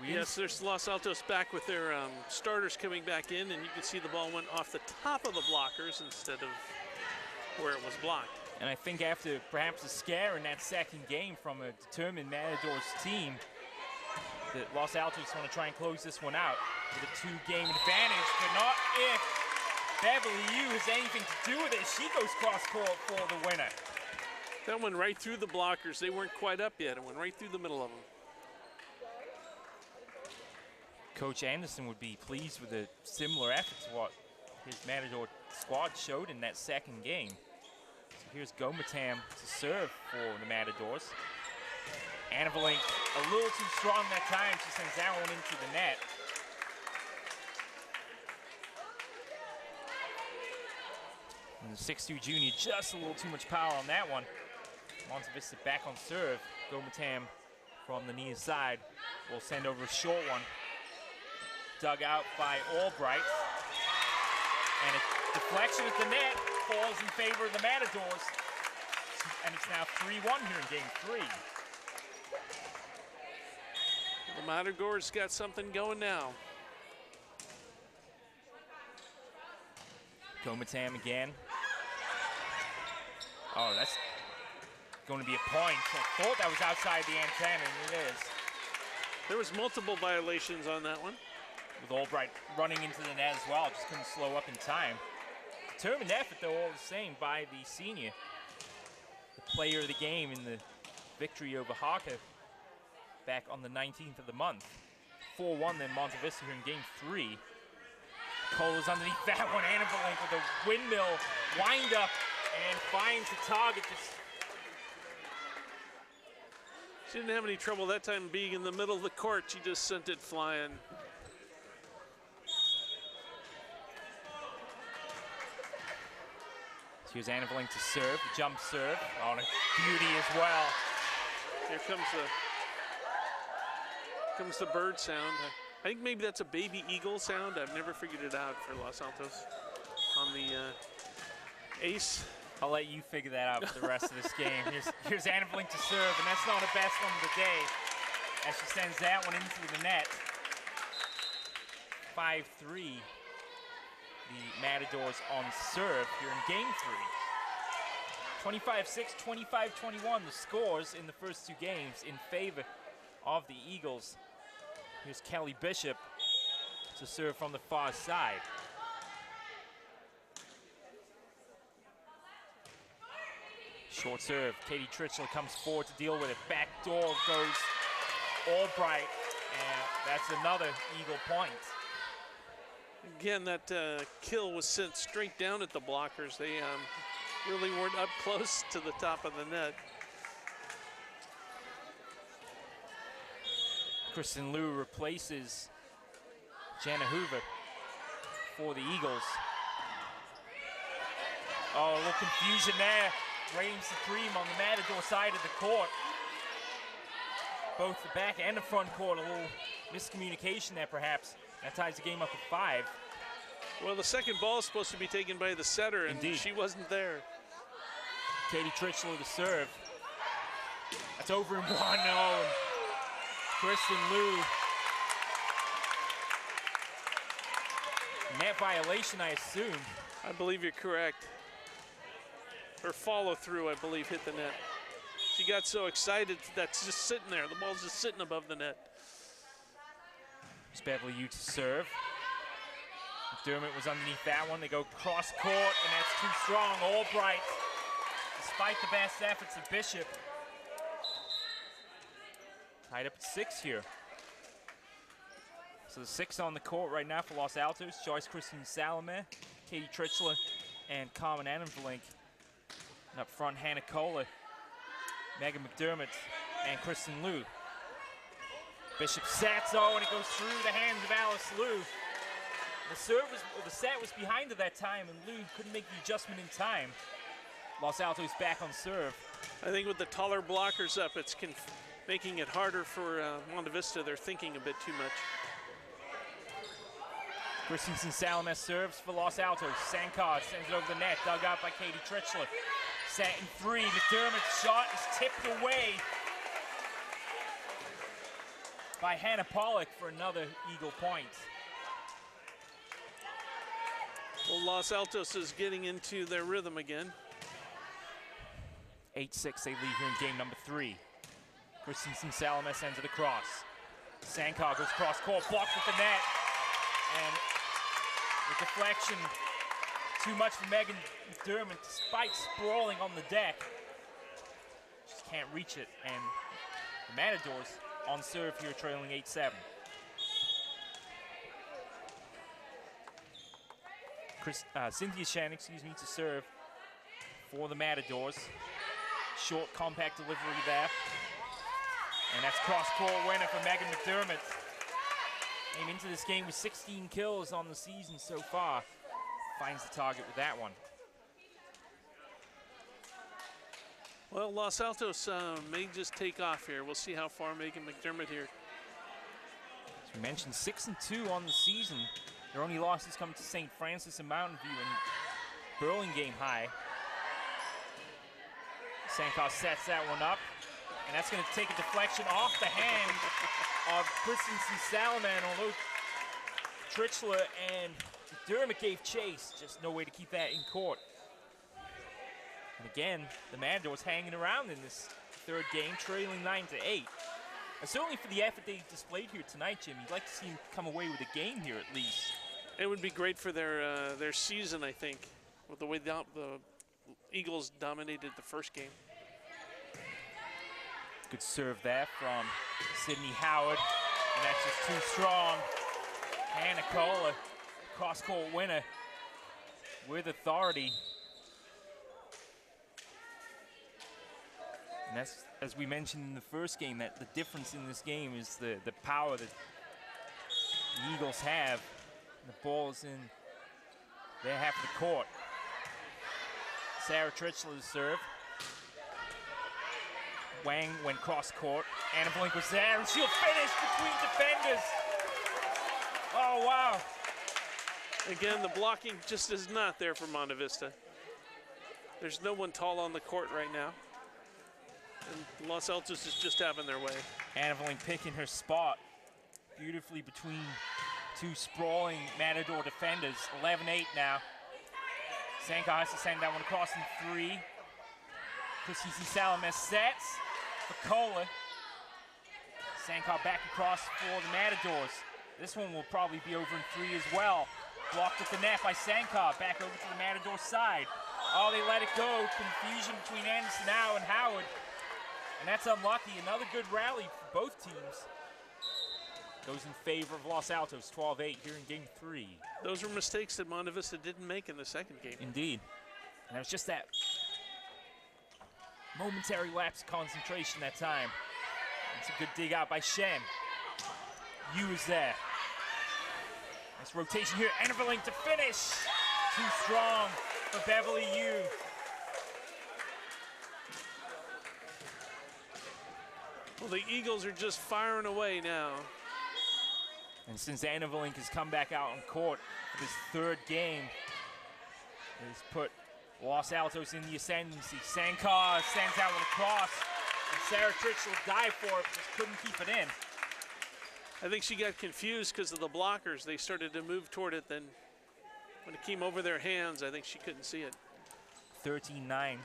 Yes, there's Los Altos back with their starters coming back in, and you can see the ball went off the top of the blockers instead of where it was blocked. And I think after perhaps a scare in that second game from a determined Matadors team, that Los Altos want to try and close this one out with a two-game advantage, but not if Beverly Yu has anything to do with it. She goes cross court for the winner. That went right through the blockers. They weren't quite up yet. It went right through the middle of them. Coach Anderson would be pleased with a similar effort to what his Matador squad showed in that second game. So here's Gomatam to serve for the Matadors. Anna Valink a little too strong that time. She sends that one into the net. And the 6'2" junior, just a little too much power on that one. Monta Vista back on serve. Gomatam from the near side will send over a short one. Dug out by Albright. And a deflection at the net falls in favor of the Matadors. and it's now 3-1 here in game 3. The Matadors got something going now. Komatam again. Oh, that's going to be a point. I thought that was outside the antenna, and it is. There was multiple violations on that one. With Albright running into the net as well, just couldn't slow up in time. Determined effort, though, all the same by the senior. The player of the game in the victory over Haka back on the 19th of the month. 4-1 then Monta Vista here in game 3. Cola's underneath that one. Annavalink with a windmill wind up and finds the target. She didn't have any trouble that time being in the middle of the court. She just sent it flying. Here's Annavalink to serve, the jump serve. Oh, and a beauty as well. Here comes the bird sound. I think maybe that's a baby eagle sound. I've never figured it out for Los Altos on the ace. I'll let you figure that out for the rest of this game. Here's Annavalink to serve, and that's not the best one of the day as she sends that one into the net. 5-3. The Matadors on serve here in game 3. 25-6, 25-21, the scores in the first 2 games in favor of the Eagles. Here's Kelly Bishop to serve from the far side. Short serve, Katie Tritchler comes forward to deal with it. Back door goes Albright, and that's another Eagle point. Again, that kill was sent straight down at the blockers. They really weren't up close to the top of the net. Kristen Liu replaces Jana Hoover for the Eagles. Oh, a little confusion there. Reigns supreme on the Matador side of the court. Both the back and the front court, a little miscommunication there perhaps. That ties the game up at 5. Well, the second ball is supposed to be taken by the setter, and Indeed. She wasn't there. Katie Tritchler to serve. That's over in 1-0. And Kristen Liu. Net violation, I assume. I believe you're correct. Her follow through, I believe, hit the net. She got so excited that's just sitting there. The ball's just sitting above the net. It's Beverly Yu to serve. McDermott was underneath that one. They go cross court, and that's too strong. Albright, despite the best efforts of Bishop. Tied up at 6 here. So the 6 on the court right now for Los Altos. Joyce Christine Salome, Katie Tritchler, and Carmen Annavalink. And up front, Hannah Kohler, Megan McDermott, and Kristen Liu. Bishop sets, and it goes through the hands of Alice Liu. The set was behind at that time, and Liu couldn't make the adjustment in time. Los Altos back on serve. I think with the taller blockers up, it's making it harder for Monta Vista. They're thinking a bit too much. Christensen Salome serves for Los Altos. Sankar sends it over the net, dug out by Katie Tritchler. Set in 3. McDermott's shot is tipped away by Hannah Pollock for another Eagle point. Well, Los Altos is getting into their rhythm again. 8-6 they lead here in game number 3. Christensen Salome sends it across. Sankar goes cross court, blocked with the net. And the deflection, too much for Megan McDermott, despite sprawling on the deck. Just can't reach it, and the Matadors on serve here, trailing 8-7. Cynthia Shan, to serve for the Matadors. Short, compact delivery there. And that's cross-court winner for Megan McDermott. Came into this game with 16 kills on the season so far. Finds the target with that one. Well, Los Altos may just take off here. We'll see how far Megan McDermott here. As we mentioned, 6-2 on the season. Their only losses come to St. Francis and Mountain View and Burlingame High. Sankoff sets that one up, and that's going to take a deflection off the hand of Christensen Salaman, although Trichler and Dermott gave chase. Just no way to keep that in court. And again, the Matadors hanging around in this third game, trailing 9-8. And certainly for the effort they displayed here tonight, Jim, you'd like to see them come away with a game here at least. It would be great for their season, I think, with the way the Eagles dominated the first game. Good serve there from Sydney Howard, and that's just too strong. Hannah Kohler, cross-court winner with authority. And that's, as we mentioned in the first game, that the difference in this game is the power that the Eagles have. The ball's in their half of the court. Sarah Trichler's serve. Wang went cross-court. Anna Blink was there, and she'll finish between defenders. Oh, wow. Again, the blocking just is not there for Monta Vista. There's no one tall on the court right now. And Los Altos is just having their way. Anna Blink picking her spot beautifully between two sprawling Matador defenders. 11-8 now. Sankoff has to send that one across in 3. Christensen Salaman sets for Kohler. Sankoff back across for the Matadors. This one will probably be over in 3 as well. Blocked at the net by Sankoff. Back over to the Matador side. Oh, they let it go. Confusion between Anderson now and Howard. And that's unlucky. Another good rally for both teams. Goes in favor of Los Altos, 12-8 here in game 3. Those were mistakes that Monta Vista didn't make in the second game. Indeed. And it was just that momentary lapse of concentration that time. It's a good dig out by Shen. Yu is there. Nice rotation here. Enerverling to finish. Too strong for Beverly Yu. Well, the Eagles are just firing away now. And since Annavalink has come back out on court for this third game, he's put Los Altos in the ascendancy. Sankoff sends out one across, and Sarah Trichler dived for it, just couldn't keep it in. I think she got confused because of the blockers. They started to move toward it, then when it came over their hands, I think she couldn't see it. 13-9.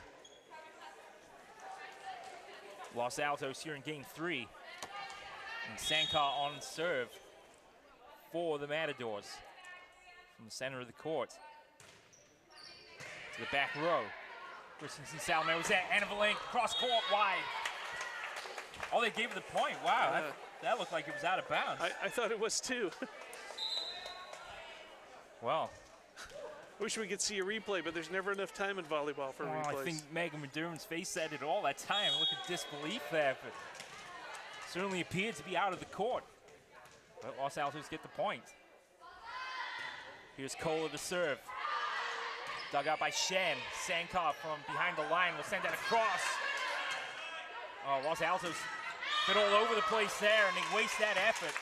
Los Altos here in game 3. And Sankoff on serve for the Matadors from the center of the court to the back row. Christensen Salaman was there. Annavalink cross court wide. Oh, they gave it the point. Wow, that looked like it was out of bounds. I thought it was too. Well, wish we could see a replay, but there's never enough time in volleyball for replays. I think Megan McDermott's face said it all that time. Look at disbelief there, but certainly appeared to be out of the court. But Los Altos get the point. Here's Kohler to serve. Dug out by Shen. Sankoff from behind the line will send that across. Oh, Los Altos been all over the place there, and they waste that effort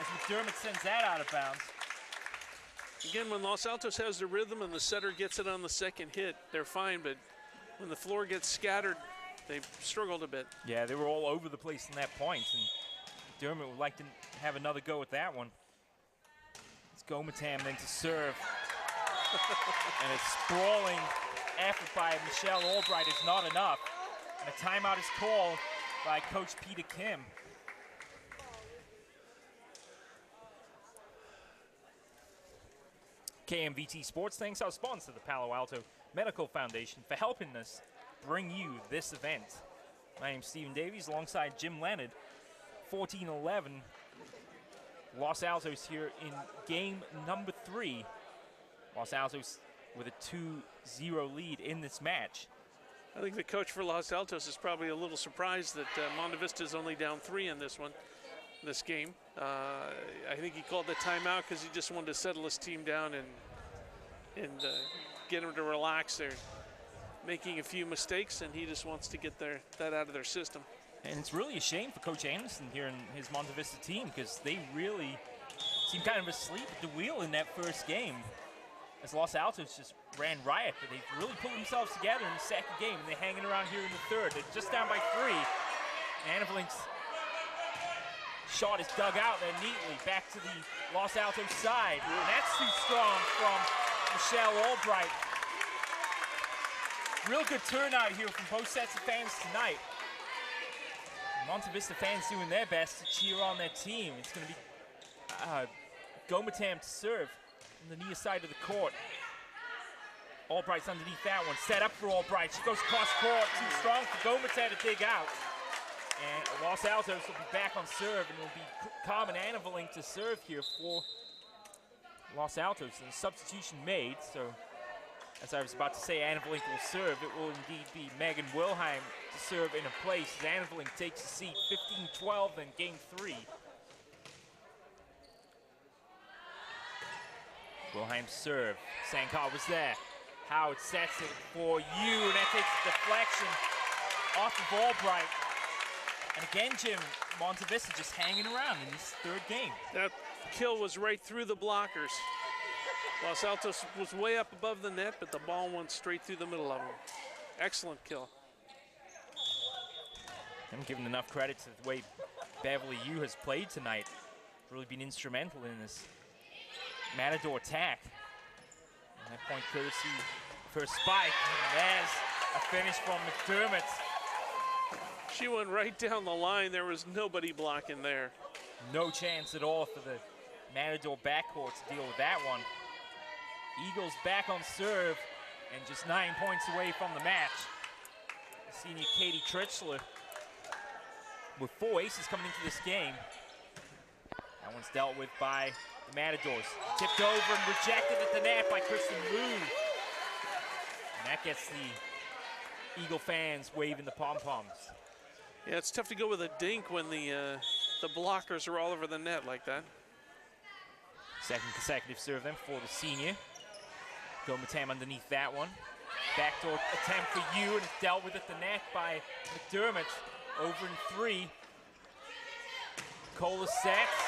as McDermott sends that out of bounds. Again, when Los Altos has the rhythm and the setter gets it on the second hit, they're fine, but when the floor gets scattered, they've struggled a bit. Yeah, they were all over the place in that point, and McDermott would like to have another go at that one. It's Gomatam then to serve. And a sprawling effort by Michelle Albright is not enough. And a timeout is called by Coach Peter Kim. KMVT Sports thanks our sponsor, the Palo Alto Medical Foundation, for helping us bring you this event. My name's Stephen Davies alongside Jim Leonard. 14-11. Los Altos here in game number 3. Los Altos with a 2-0 lead in this match. I think the coach for Los Altos is probably a little surprised that Monta Vista is only down 3 in this game. I think he called the timeout because he just wanted to settle his team down and get them to relax. They're making a few mistakes, and he just wants to get that out of their system. And it's really a shame for Coach Anderson here in his Monta Vista team, because they really seemed kind of asleep at the wheel in that first game. as Los Altos just ran riot, but they've really pulled themselves together in the second game, and they're hanging around here in the third. They're just down by 3. Annevelink's shot is dug out there neatly, back to the Los Altos side. And that's too strong from Michelle Albright. Real good turnout here from both sets of fans tonight. Monta Vista fans doing their best to cheer on their team. It's going to be Gomatam to serve on the near side of the court. Albright's underneath that one. Set up for Albright. She goes cross court. Too strong for Gomatam to dig out. And Los Altos will be back on serve, and it will be Carmen Annevelink to serve here for Los Altos. And a substitution made, so as I was about to say, Annevelink will serve. It will indeed be Megan Wilhelm to serve in a place as Annevelink takes a seat. 15-12 in game 3. Wilhelm serve. Sankar was there. Howard sets it for you, and that takes a deflection off of Albright. And again, Jim, Monta Vista just hanging around in this third game. That kill was right through the blockers. Los Altos was way up above the net, but the ball went straight through the middle of them. Excellent kill. I'm giving enough credit to the way Beverly Yu has played tonight. Really been instrumental in this Matador attack. And that point courtesy for a spike. And there's a finish from McDermott. She went right down the line. There was nobody blocking there. No chance at all for the Matador backcourt to deal with that one. Eagles back on serve and just 9 points away from the match. Senior Katie Trichler with 4 aces coming into this game. That one's dealt with by the Matadors. Tipped over and rejected at the net by Kristen Liu. And that gets the Eagle fans waving the pom-poms. Yeah, it's tough to go with a dink when the blockers are all over the net like that. Second consecutive serve then for the senior. Gomatam underneath that one. Backdoor attempt for you, and it's dealt with at the net by McDermott. Over in 3. Cola sets.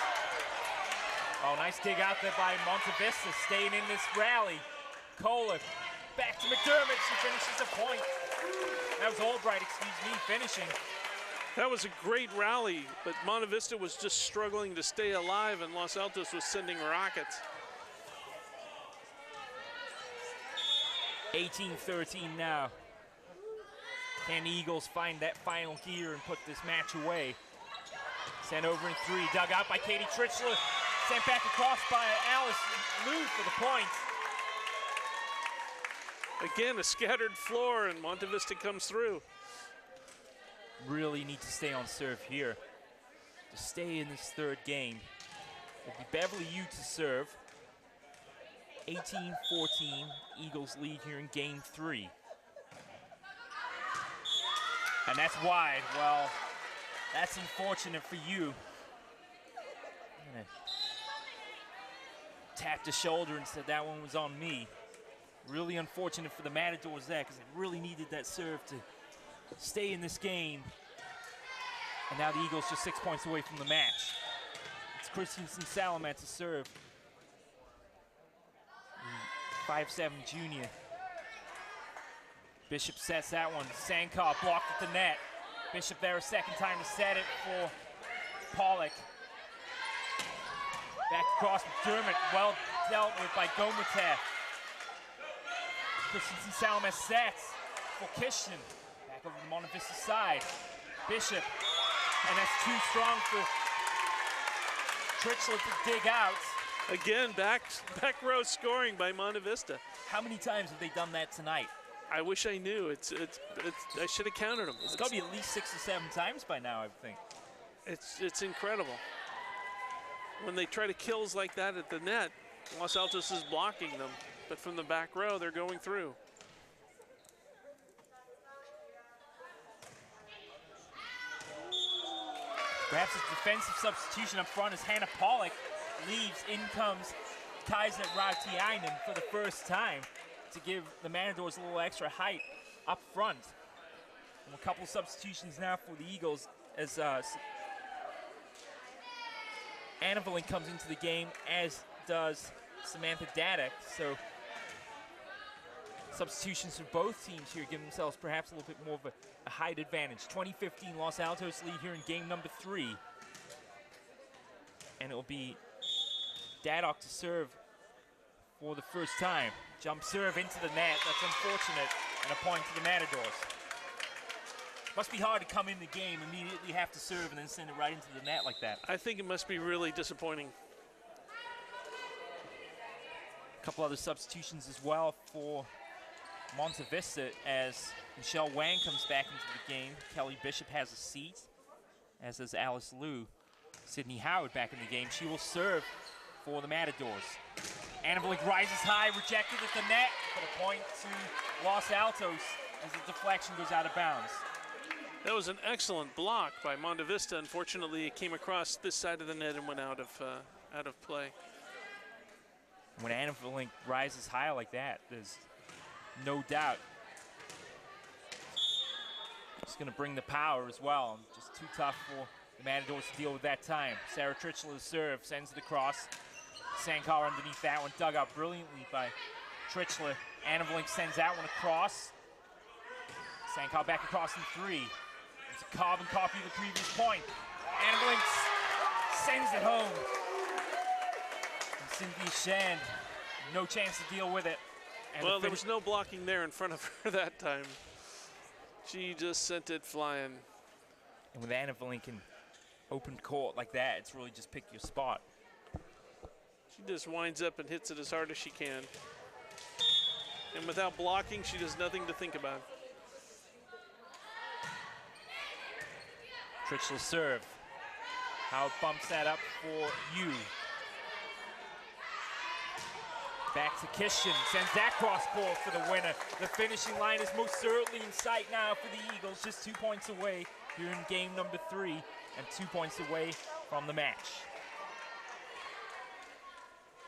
Oh, nice dig out there by Monta Vista, staying in this rally. Cola back to McDermott. She finishes a point. That was Albright, finishing. That was a great rally, but Monta Vista was just struggling to stay alive, and Los Altos was sending rockets. 18-13 now. Can the Eagles find that final gear and put this match away? Sent over in 3, dug out by Katie Trichler. Sent back across by Alice Liu for the point. Again, a scattered floor, and Monta Vista comes through. Really need to stay on serve here to stay in this third game. It'll be Beverly Yu to serve. 18-14, Eagles lead here in game 3. And that's wide. Well, that's unfortunate for you. Tapped the shoulder and said that one was on me. Really unfortunate for the Matadors there, because they really needed that serve to stay in this game. And now the Eagles just 6 points away from the match. It's Christensen Salamat to serve. 5'7" junior. Bishop sets that one. Sankar blocked at the net. Bishop there a second time to set it for Pollock. Back across McDermott. Well dealt with by Gomatev. Christensen Salamat sets for Kishton. Back over to Monta Vista side. Bishop. And that's too strong for Trichler to dig out. Again, back row scoring by Monta Vista. How many times have they done that tonight? I wish I knew. I should have counted them. It's got to be at least 6 or 7 times by now, I think. It's incredible. When they try to kills like that at the net, Los Altos is blocking them. But from the back row, they're going through. Perhaps a defensive substitution up front as Hannah Pollock leaves. In comes Kaiser Rautiainen for the first time to give the Matadors a little extra height up front. And a couple substitutions now for the Eagles as Annevelink comes into the game, as does Samantha Dadek. So Substitutions for both teams here give themselves perhaps a little bit more of a height advantage. 2015 Los Altos lead here in game number 3. And it will be Daddock to serve for the first time. Jump serve into the net. That's unfortunate. And a point to the Matadors. Must be hard to come in the game, immediately have to serve, and then send it right into the net like that. I think it must be really disappointing. A couple other substitutions as well for Monta Vista as Michelle Wang comes back into the game. Kelly Bishop has a seat, as does Alice Liu. Sydney Howard back in the game. She will serve for the Matadors. Anna Blink rises high, rejected at the net, but a point to Los Altos as the deflection goes out of bounds. That was an excellent block by Monta Vista. Unfortunately, it came across this side of the net and went out of play. When Anna Blink rises high like that, there's no doubt she's going to bring the power as well. Just too tough for the Matadors to deal with that time. Sarah Tritchler's serve sends it across. Sankar underneath that one, dug out brilliantly by Tritchler. Anna Blink sends that one across. Sankar back across in 3. It's a carbon copy of the previous point. Anna Blink sends it home. And Cynthia Shand, no chance to deal with it. And well, there was no blocking there in front of her that time. She just sent it flying. And with Anna Blink in open court like that, it's really just pick your spot. She just winds up and hits it as hard as she can. And without blocking, she does nothing to think about. Tritchler serve. Howard bumps that up for you. Back to Kishin, sends that cross court for the winner. The finishing line is most certainly in sight now for the Eagles, just 2 points away here in game number 3 and 2 points away from the match.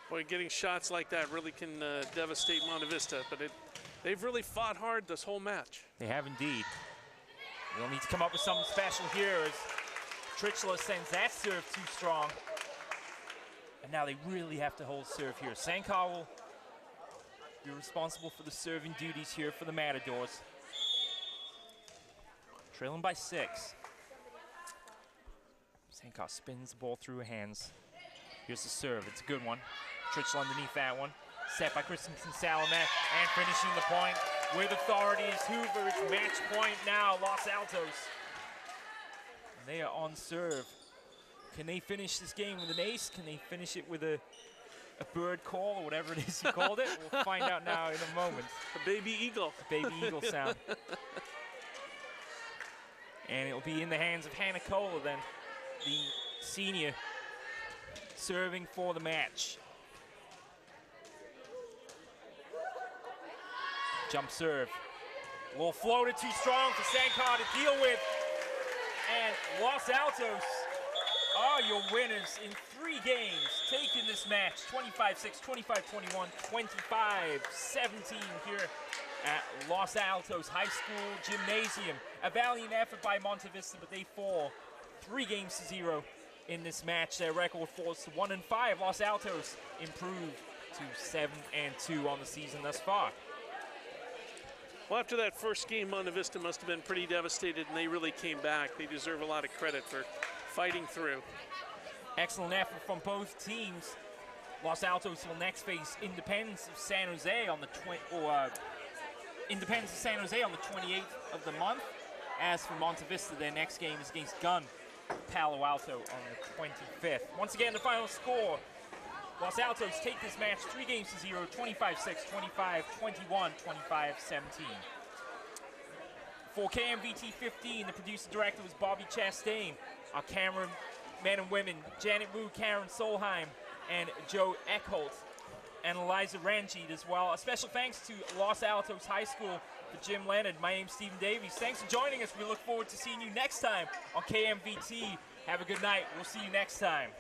Boy, getting shots like that really can devastate Monta Vista, but they've really fought hard this whole match. They have indeed. They'll need to come up with something special here as Tritchler sends that serve too strong. And now they really have to hold serve here. Sankar will be responsible for the serving duties here for the Matadors. Trailing by 6. Sankar spins the ball through her hands. Here's the serve, it's a good one. Tritchler underneath that one. Set by Christensen Salamet and finishing the point with authority is Hoover. It's match point now, Los Altos. And they are on serve. Can they finish this game with an ace? Can they finish it with a bird call or whatever it is you called it? We'll find out now in a moment. A baby eagle. A baby eagle sound. And it will be in the hands of Hannah Kohler then, the senior, serving for the match. Jump serve. A little floater too strong for Sankar to deal with. And Los Altos are your winners in 3 games, taking this match 25-6, 25-21, 25-17 here at Los Altos High School Gymnasium. A valiant effort by Monta Vista, but they fall 3-0 in this match. Their record falls to 1-5. Los Altos improved to 7-2 on the season thus far. Well, after that first game, Monta Vista must have been pretty devastated, and they really came back. They deserve a lot of credit for fighting through. Excellent effort from both teams. Los Altos will next face Independence of San Jose on the 28th of the month. As for Monta Vista, their next game is against Gunn Palo Alto on the 25th. Once again, the final score. Los Altos take this match 3-0, 25-6, 25-21, 25-17. For KMVT15, the producer-director was Bobby Chastain. Our cameramen and women, Janet Wu, Karen Solheim, and Joe Eckholt, and Eliza Ranjit as well. A special thanks to Los Altos High School for Jim Leonard. My name's Stephen Davies. Thanks for joining us. We look forward to seeing you next time on KMVT. Have a good night. We'll see you next time.